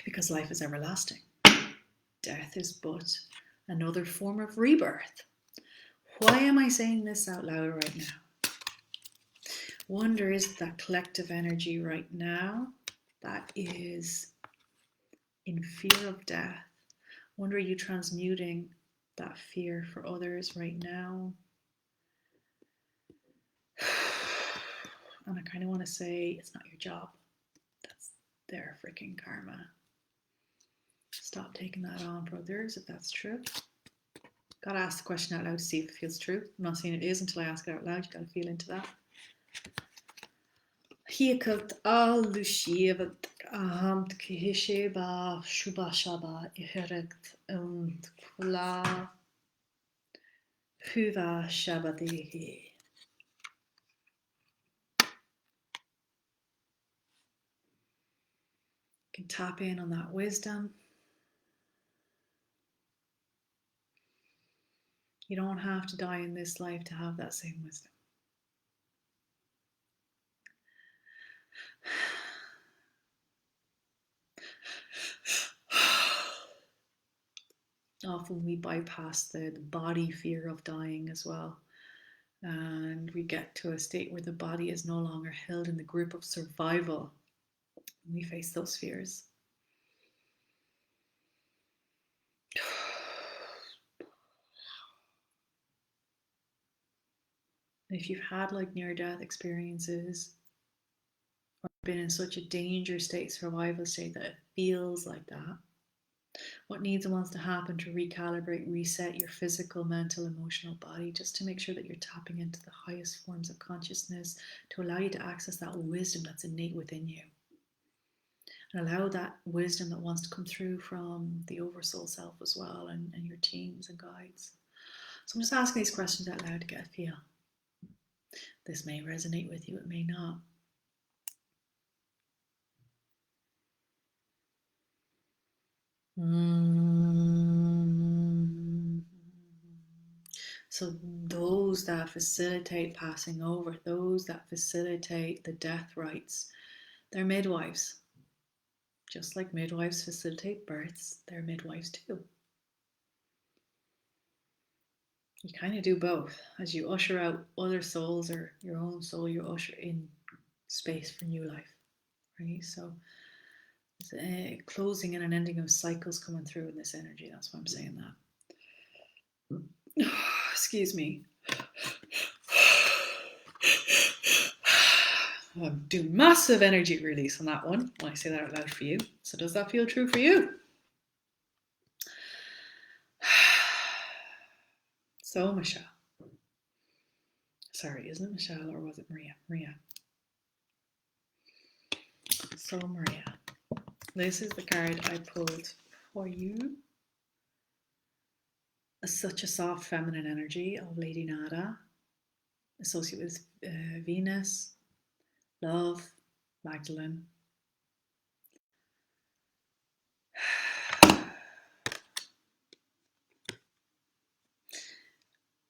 Because life is everlasting. Death is but another form of rebirth. Why am I saying this out loud right now? Wonder is that collective energy right now that is in fear of death. Wonder, are you transmuting that fear for others right now? And I kind of want to say it's not your job. That's their freaking karma. Stop taking that on for others if that's true. Gotta ask the question out loud to see if it feels true. I'm not saying it is until I ask it out loud. You gotta feel into that. Hiakult al lushivat ahamt kihisheba shubashaba iherekt kula huva shabadehi. You can tap in on that wisdom. You don't have to die in this life to have that same wisdom. Often we bypass the body fear of dying as well. And we get to a state where the body is no longer held in the grip of survival. We face those fears. If you've had like near-death experiences or been in such a danger state, survival state, that it feels like that, what needs and wants to happen to recalibrate, reset your physical, mental, emotional body, just to make sure that you're tapping into the highest forms of consciousness to allow you to access that wisdom that's innate within you. And allow that wisdom that wants to come through from the oversoul self as well, and your teams and guides. So I'm just asking these questions out loud to get a feel. This may resonate with you, it may not. So those that facilitate passing over, those that facilitate the death rites, they're midwives. Just like midwives facilitate births, they're midwives too. You kind of do both. As you usher out other souls or your own soul, you usher in space for new life, right? So it's a closing and an ending of cycles coming through in this energy. That's why I'm saying that. Excuse me. I'm doing massive energy release on that one when I say that out loud for you. So does that feel true for you? So Michelle. Sorry, isn't it Michelle or was it Maria? Maria. So Maria. This is the card I pulled for you. Such a soft feminine energy of Lady Nada, associated with Venus, love, Magdalene.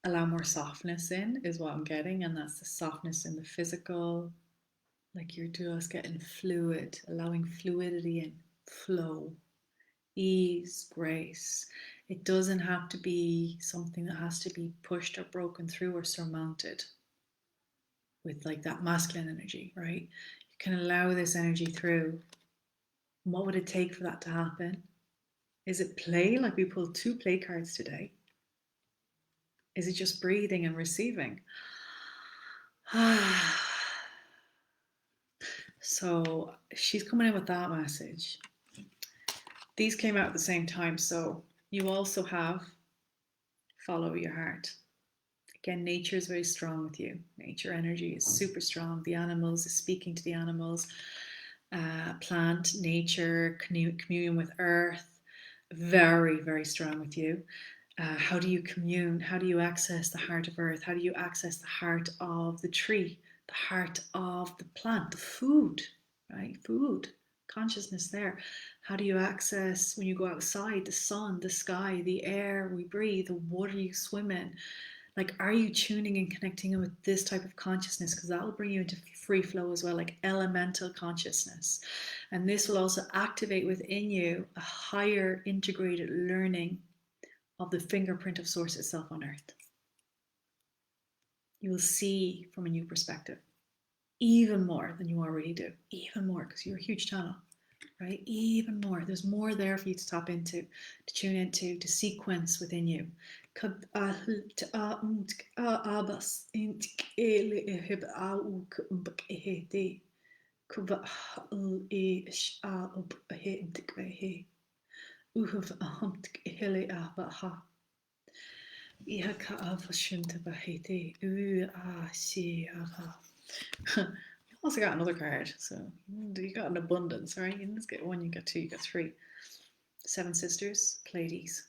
Allow more softness in is what I'm getting, and that's the softness in the physical, like you're just getting fluid, allowing fluidity in, flow, ease, grace. It doesn't have to be something that has to be pushed or broken through or surmounted with like that masculine energy, right? You can allow this energy through. And what would it take for that to happen? Is it play, like we pulled 2 play cards today? Is it just breathing and receiving? So she's coming in with that message. These came out at the same time. So you also have follow your heart. Again, nature is very strong with you. Nature energy is super strong. The animals is speaking to the animals. Plant, nature, communion with earth, very, very strong with you. How do you commune? How do you access the heart of earth? How do you access the heart of the tree, the heart of the plant, the food, right? Food, consciousness there. How do you access, when you go outside, the sun, the sky, the air we breathe, the water you swim in? Like, are you tuning and connecting in with this type of consciousness? Because that will bring you into free flow as well, like elemental consciousness. And this will also activate within you a higher integrated learning of the fingerprint of Source itself on earth. You will see from a new perspective, even more than you already do, even more, because you're a huge channel, right? Even more. There's more there for you to tap into, to tune into, to sequence within you. You also got another card, so you got an abundance, right? You didn't just get one, you got two, you got three. Seven sisters, Pleiades.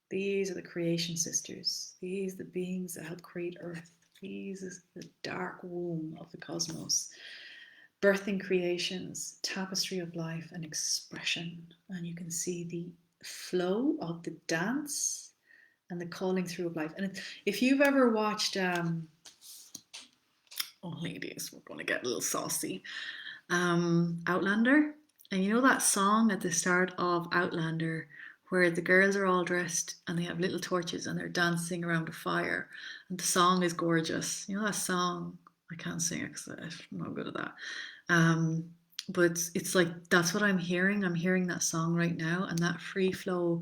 These are the creation sisters. These are the beings that help create Earth. These is the dark womb of the cosmos. Birthing creations, tapestry of life and expression. And you can see the flow of the dance and the calling through of life. And if you've ever watched, oh ladies, we're going to get a little saucy, Outlander, and you know that song at the start of Outlander where the girls are all dressed and they have little torches and they're dancing around a fire, and the song is gorgeous. You know that song? I can't sing it because I'm not good at that. But it's like, that's what I'm hearing. I'm hearing that song right now, and that free flow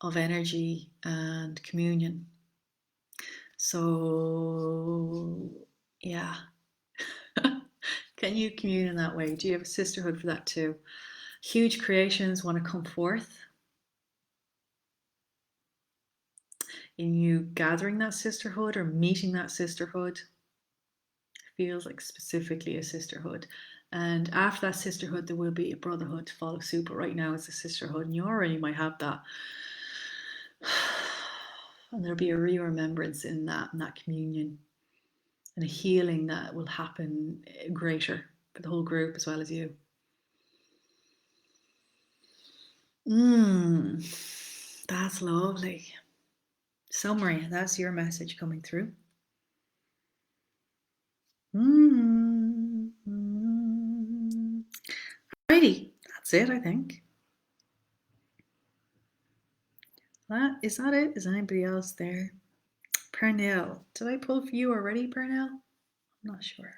of energy and communion. So, yeah. Can you commune in that way? Do you have a sisterhood for that too? Huge creations want to come forth in you gathering that sisterhood or meeting that sisterhood. Feels like specifically a sisterhood. And after that sisterhood, there will be a brotherhood to follow suit. But right now, it's a sisterhood, and you already might have that. And there'll be a remembrance in that communion, and a healing that will happen greater for the whole group as well as you. That's lovely. So Maria, that's your message coming through. Alrighty, that's it, I think. Is that it? Is anybody else there? Pernell. Did I pull for you already, Pernell? I'm not sure.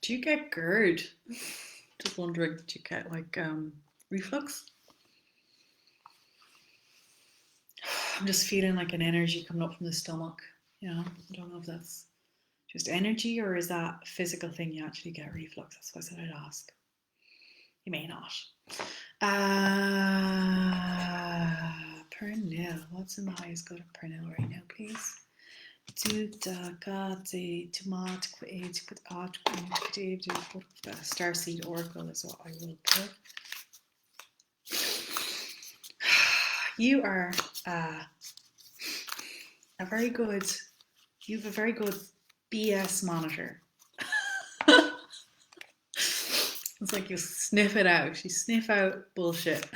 Do you get GERD? Just wondering, do you get like reflux? I'm just feeling like an energy coming up from the stomach. You know, I don't know if that's just energy or is that a physical thing you actually get reflux. That's why I said I'd ask. You may not. Pernell. What's in the highest good of Pernell right now, please? Starseed Oracle is what I will put. You are a very good, you have a very good BS monitor. It's like you sniff it out. You sniff out bullshit.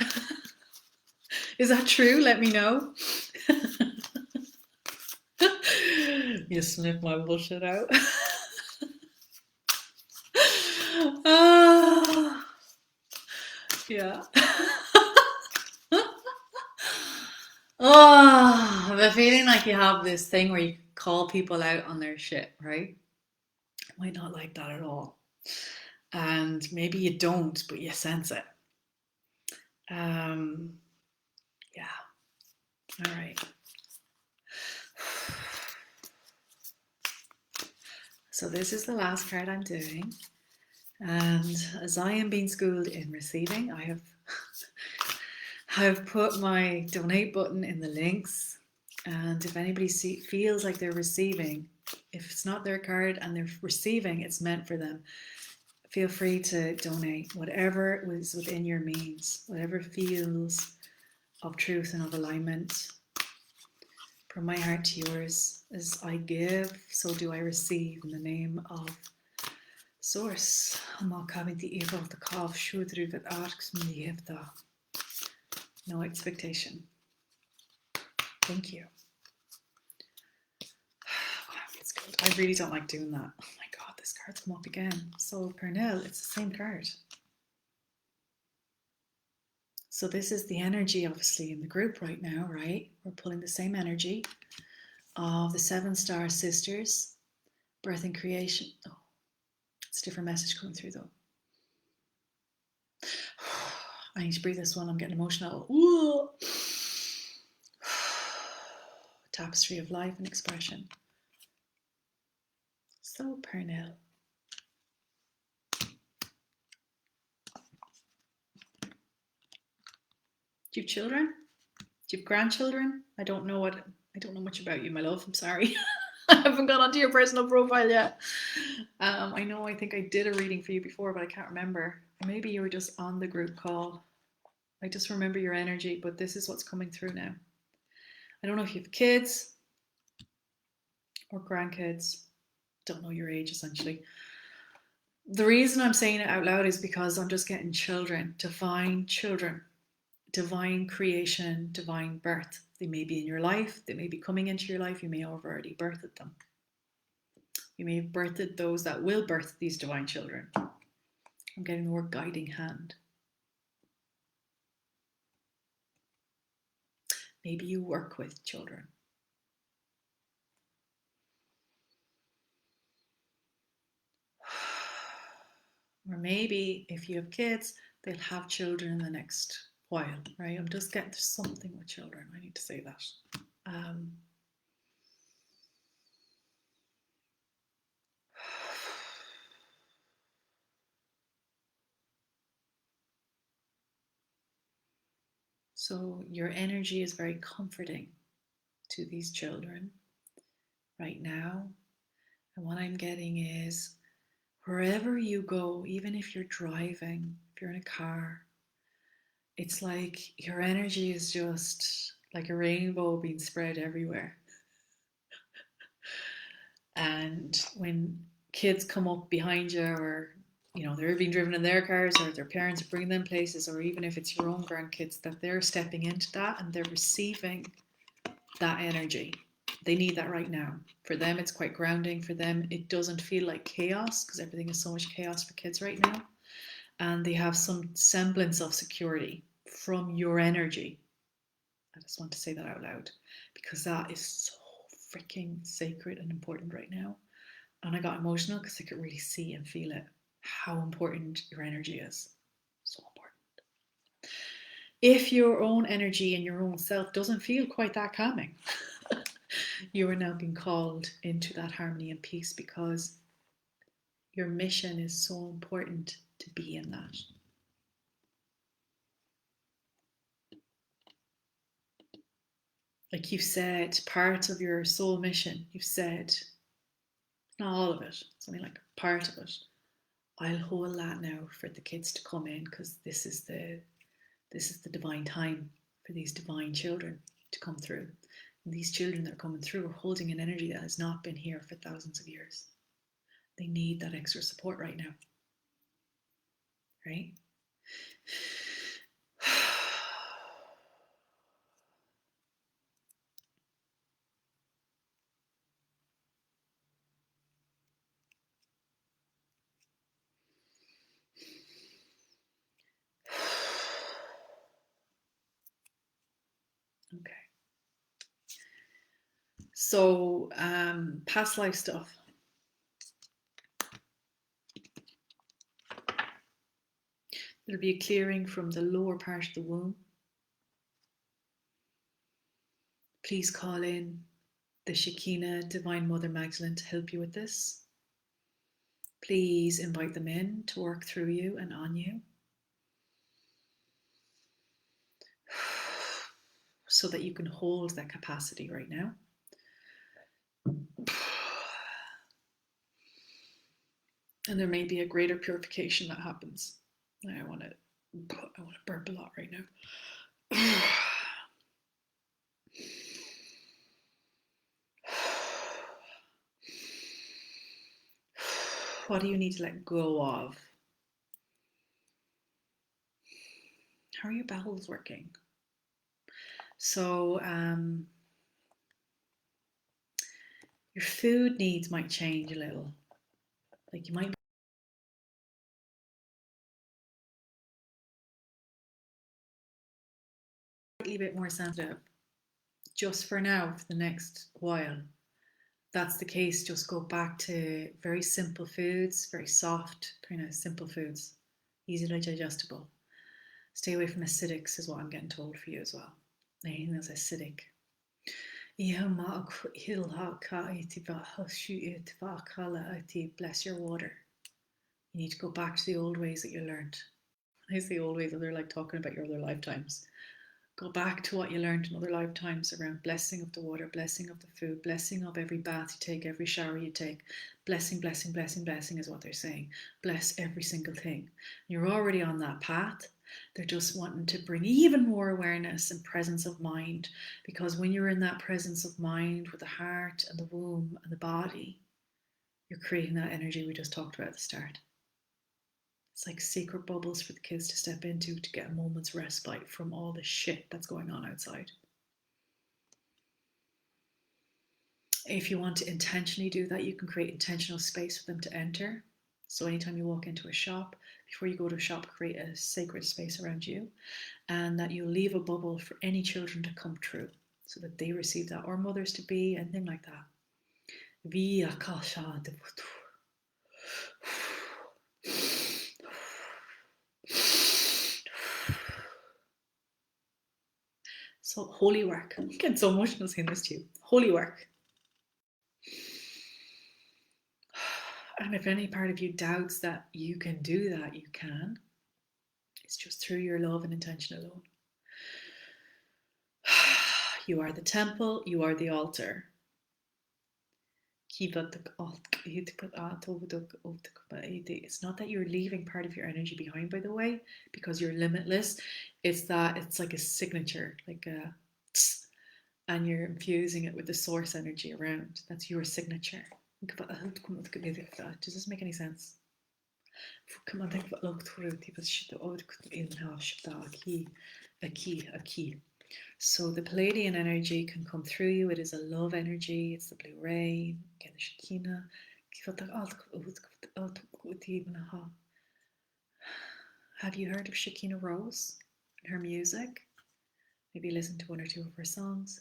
Is that true? Let me know. You sniff my bullshit out. Yeah. I have a feeling like you have this thing where you call people out on their shit, right? I might not like that at all. And maybe you don't, but you sense it. Yeah. All right. So this is the last card I'm doing. And as I am being schooled in receiving, I've put my donate button in the links. And if anybody feels like they're receiving, if it's not their card and they're receiving, it's meant for them. feel free to donate whatever was within your means, whatever feels of truth and of alignment. From my heart to yours, as I give, so do I receive in the name of Source. No expectation. Thank you. It's good. I really don't like doing that. Oh my God, this card's come up again. So Pernell, it's the same card. So this is the energy, obviously, in the group right now, right? We're pulling the same energy of the 7-star sisters, birth and creation. Oh, it's a different message coming through though. I need to breathe this one. I'm getting emotional. Ooh. Tapestry of life and expression. So Pernell. Do you have children? Do you have grandchildren? I don't know much about you, my love. I'm sorry. I haven't got onto your personal profile yet. I think I did a reading for you before, but I can't remember. Maybe you were just on the group call. I just remember your energy, but this is what's coming through now. I don't know if you have kids or grandkids. Don't know your age, essentially. The reason I'm saying it out loud is because I'm just getting children, divine creation, divine birth. They may be in your life, they may be coming into your life, you may have already birthed them. You may have birthed those that will birth these divine children. I'm getting the word guiding hand. Maybe you work with children. Or maybe if you have kids, they'll have children in the next while, right? I'm just getting to something with children. I need to say that. So your energy is very comforting to these children right now. And what I'm getting is wherever you go, even if you're driving, if you're in a car, it's like your energy is just like a rainbow being spread everywhere. And when kids come up behind you, or they're being driven in their cars, or their parents are bringing them places, or even if it's your own grandkids, that they're stepping into that and they're receiving that energy. They need that right now. For them, it's quite grounding. For them, it doesn't feel like chaos, because everything is so much chaos for kids right now. And they have some semblance of security from your energy. I just want to say that out loud, because that is so freaking sacred and important right now. And I got emotional because I could really see and feel it, how important your energy is. So important. If your own energy and your own self doesn't feel quite that calming, you are now being called into that harmony and peace, because your mission is so important to be in that. Like you've said, part of your soul mission, you've said, not all of it, it's only like part of it. I'll hold that now for the kids to come in, because this is the divine time for these divine children to come through. And these children that are coming through are holding an energy that has not been here for thousands of years. They need that extra support right now. Right? Okay. So, past life stuff. There'll be a clearing from the lower part of the womb. Please call in the Shekinah Divine Mother Magdalene to help you with this. Please invite them in to work through you and on you, so that you can hold that capacity right now. And there may be a greater purification that happens. I want to burp a lot right now. What do you need to let go of? How are your bowels working? So your food needs might change a little. Like you might be slightly bit more sensitive just for now, for the next while. That's the case, just go back to very simple foods, very soft, kind of simple foods, easily digestible. Stay away from acidics, is what I'm getting told for you as well. Anything that's acidic. Bless your water. You need to go back to the old ways that you learned. When I say old ways, they're like talking about your other lifetimes. Go back to what you learned in other lifetimes around blessing of the water, blessing of the food, blessing of every bath you take, every shower you take. Blessing, blessing, blessing, blessing is what they're saying. Bless every single thing. You're already on that path. They're just wanting to bring even more awareness and presence of mind, because when you're in that presence of mind with the heart and the womb and the body, you're creating that energy we just talked about at the start. It's like secret bubbles for the kids to step into to get a moment's respite from all the shit that's going on outside. If you want to intentionally do that, you can create intentional space for them to enter. So anytime you walk into a shop, before you go to a shop, create a sacred space around you, and that you leave a bubble for any children to come through so that they receive that, or mothers to be, and things like that. So holy work. I'm getting so emotional saying this to you. Holy work. And if any part of you doubts that you can do that, you can. It's just through your love and intention alone. You are the temple, you are the altar. It's not that you're leaving part of your energy behind, by the way, because you're limitless. It's that it's like a signature, like a tss, and you're infusing it with the source energy around. That's your signature. Does this make any sense? So the Palladian energy can come through you. It is a love energy. It's the blue rain. Have you heard of Shekinah Rose and her music? Maybe listen to one or two of her songs.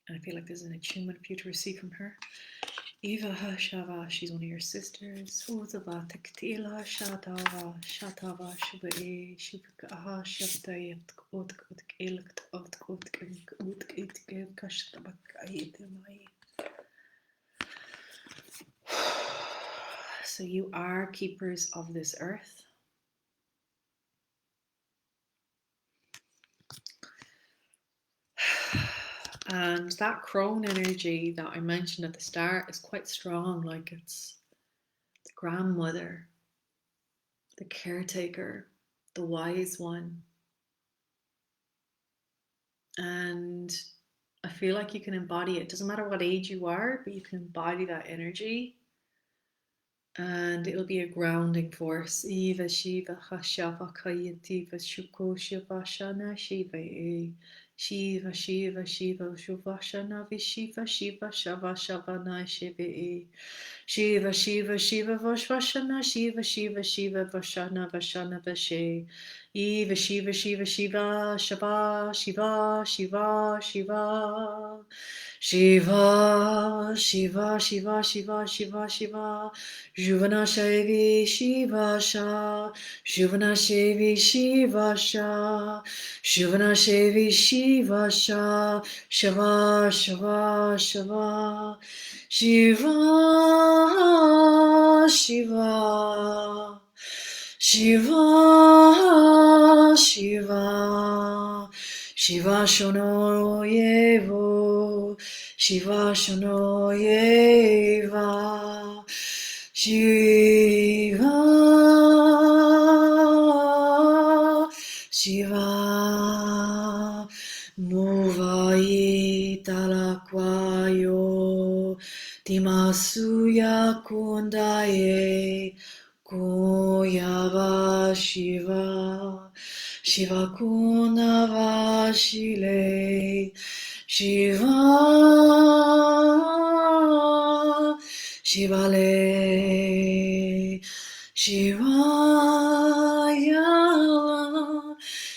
And I feel like there's an attunement for you to receive from her. Eva Shava, she's one of your sisters. Uzava Taktila Shatava Shatava Shivae Shivaka Shavdayat Utk Ilkt Utk Kashtabakaitimai. So you are keepers of this earth. And that crone energy that I mentioned at the start is quite strong. Like it's the grandmother, the caretaker, the wise one. And I feel like you can embody it. Doesn't matter what age you are, but you can embody that energy. And it'll be a grounding force. Eva Shiva Hashava Kayativa Shuko Shiva Shana Shiva Shiva Shiva Shiva Shuvashana Vishiva Shiva Shava Shavana Shiva Shiva Shiva Shiva Vashvashana Shiva Shiva Shiva Vashana Vashana Vashe Eva Shiva Shiva Shiva Shava Shiva Shiva Shiva Shiva Shiva Shiva Shiva Shiva Shiva Juvana Shevi Shiva Sha Juvana Shevi Shiva Sha Juvana Shevi Shiva Sha Shava Shava Shava Shiva Shiva Shiva Shiva Shiva shono yevo, Shiva shono yeva, Shiva, Shiva, Movai talakwayo, Timasuya kundaye, Koyava Shiva, Shiva Kunavashile, Shiva, Shivale, Shivaya,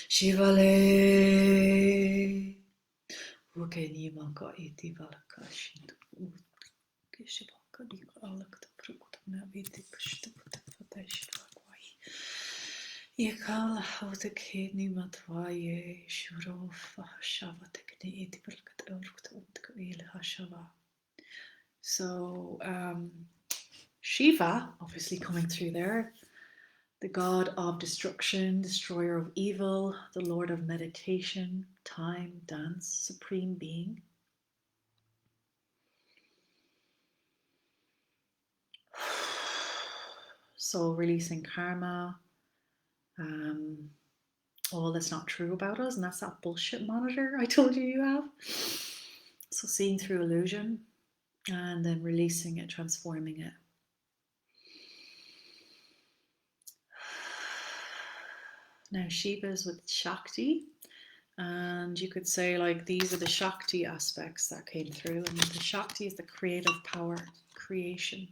Shivale. Ukeni maka iti valakashintu. Kishivaka dika alakta prukutana viti pashtuputa fatashvakwai. Yakala hautakeni matvaye shurofa shavatekni iti valakata urukta utkavila hashava. So, Shiva, obviously coming through there, the god of destruction, destroyer of evil, the lord of meditation, time, dance, supreme being. So releasing karma, all that's not true about us, and that's that bullshit monitor I told you have. So seeing through illusion and then releasing it, transforming it. Now Shiva's with Shakti, and you could say like these are the Shakti aspects that came through, and the Shakti is the creative power, creation.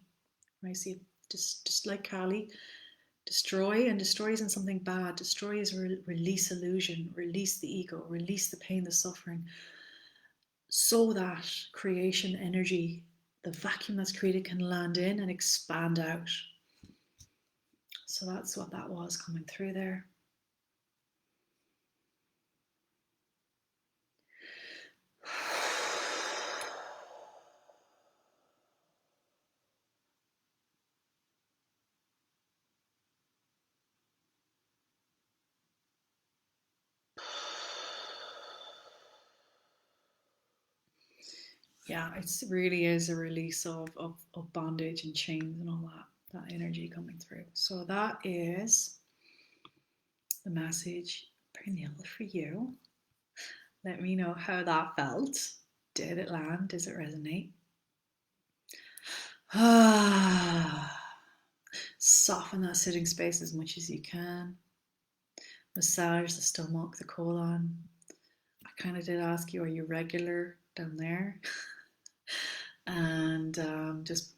I see it just like Kali, destroy, and destroy isn't something bad. Destroy is release illusion, release the ego, release the pain, the suffering, so that creation energy, the vacuum that's created, can land in and expand out. So that's what that was coming through there. Yeah, it really is a release of bondage and chains and all that energy coming through. So that is the message Pernille for you. Let me know how that felt. Did it land? Does it resonate? Soften that sitting space as much as you can. Massage the stomach, the colon. I kind of did ask you, are you regular down there? And just,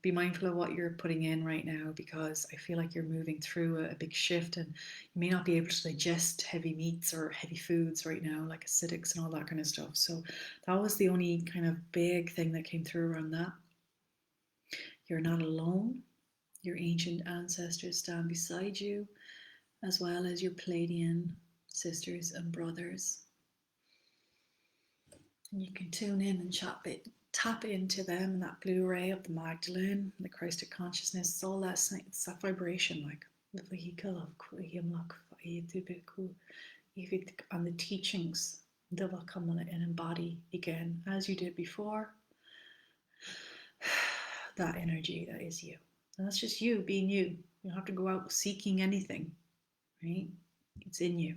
be mindful of what you're putting in right now, because I feel like you're moving through a big shift, and you may not be able to digest heavy meats or heavy foods right now, like acidics and all that kind of stuff. So that was the only kind of big thing that came through around that. You're not alone. Your ancient ancestors stand beside you, as well as your Pleiadian sisters and brothers. And you can tune in and tap into them and that blue ray of the Magdalene, the Christic consciousness. It's all that, it's that vibration, like the vehicle of and the teachings that will come and embody again, as you did before, that energy that is you. And that's just you being you. You don't have to go out seeking anything, right? It's in you.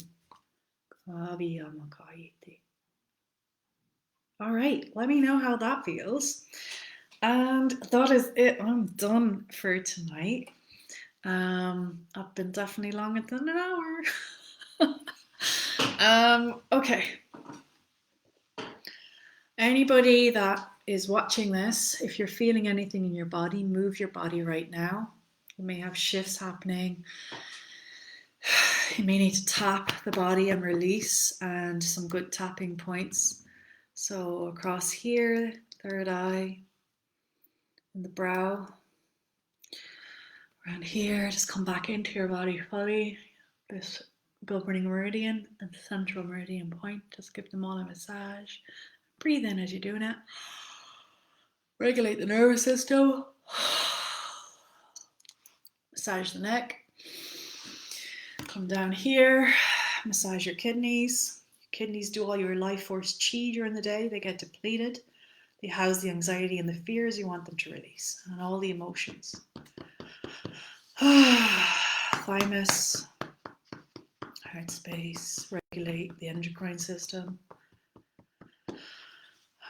All right, let me know how that feels. And that is it. I'm done for tonight. I've been definitely longer than an hour. Okay. Anybody that is watching this, if you're feeling anything in your body, move your body right now. You may have shifts happening. You may need to tap the body and release, and some good tapping points. So across here, third eye, and the brow. Around here, just come back into your body fully. This governing meridian and central meridian point. Just give them all a massage. Breathe in as you're doing it. Regulate the nervous system. Massage the neck. Come down here. Massage your kidneys. Kidneys do all your life force chi during the day. They get depleted. They house the anxiety and the fears you want them to release, and all the emotions. Thymus, heart space, regulate the endocrine system.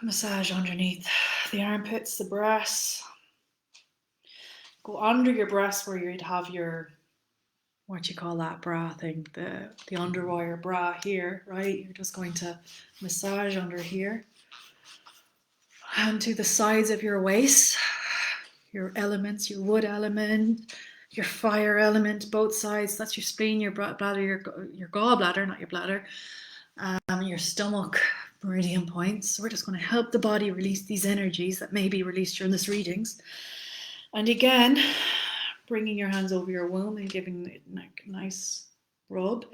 Massage underneath the armpits, the breasts. Go under your breasts where you'd have your, what you call that bra thing, the underwire bra here, right? You're just going to massage under here. And to the sides of your waist, your elements, your wood element, your fire element, both sides. That's your spleen, your bladder, your gallbladder, not your bladder, your stomach meridian points. So we're just going to help the body release these energies that may be released during this readings. And again, bringing your hands over your womb and giving it a nice rub.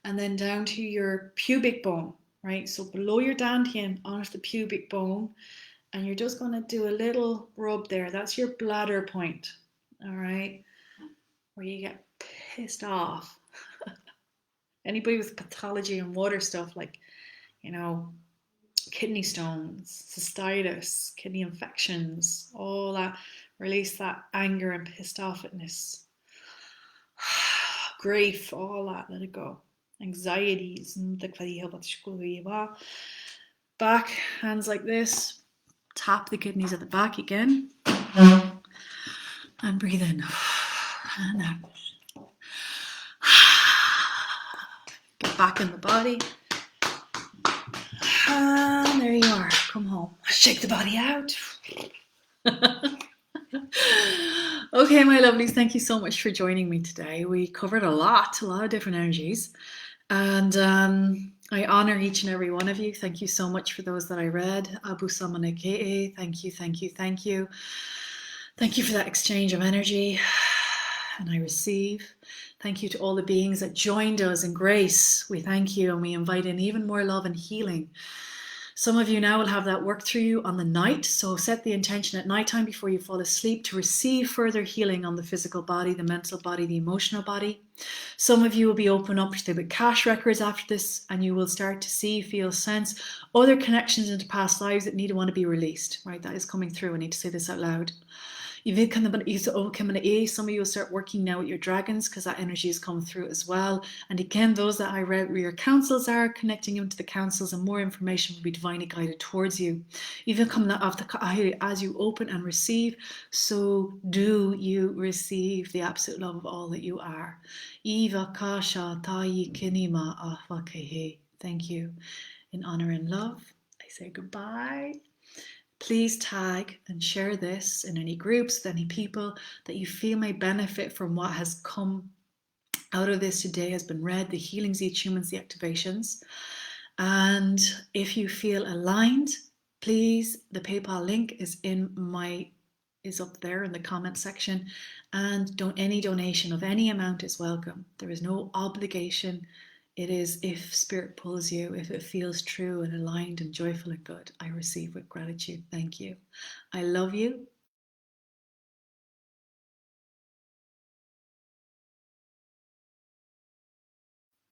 And then down to your pubic bone, right? So below your dantian, onto the pubic bone. And you're just going to do a little rub there. That's your bladder point, all right? Where you get pissed off. Anybody with pathology and water stuff like, kidney stones, cystitis, kidney infections, all that, release that anger and pissed offness. Grief, all that, let it go. Anxieties, back, hands like this. Tap the kidneys at the back again. And breathe in. And out. Get back in the body. And there you are. Come home. Shake the body out. Okay, my lovelies, thank you so much for joining me today. We covered a lot of different energies. And I honor each and every one of you. Thank you so much for those that I read. Abu Samanake, thank you, thank you, thank you. Thank you for that exchange of energy. And I receive. Thank you to all the beings that joined us in grace. We thank you and we invite in even more love and healing. Some of you now will have that work through you on the night. So set the intention at nighttime before you fall asleep to receive further healing on the physical body, the mental body, the emotional body. Some of you will be open up to the Akashic records after this, and you will start to see, feel, sense other connections into past lives that need to want to be released. Right, that is coming through. I need to say this out loud. Some of you will start working now with your dragons because that energy is coming through as well. And again, those that I read where your councils are, connecting them to the councils, and more information will be divinely guided towards you. Even coming off as you open and receive, so do you receive the absolute love of all that you are. Thank you. In honor and love, I say goodbye. Please tag and share this in any groups with any people that you feel may benefit from what has come out of this today, has been read, the healings, the attunements, the activations. And if you feel aligned, please, the PayPal link is up there in the comment section, and any donation of any amount is welcome. There is no obligation. It is if spirit pulls you, if it feels true and aligned and joyful and good, I receive with gratitude. Thank you. I love you.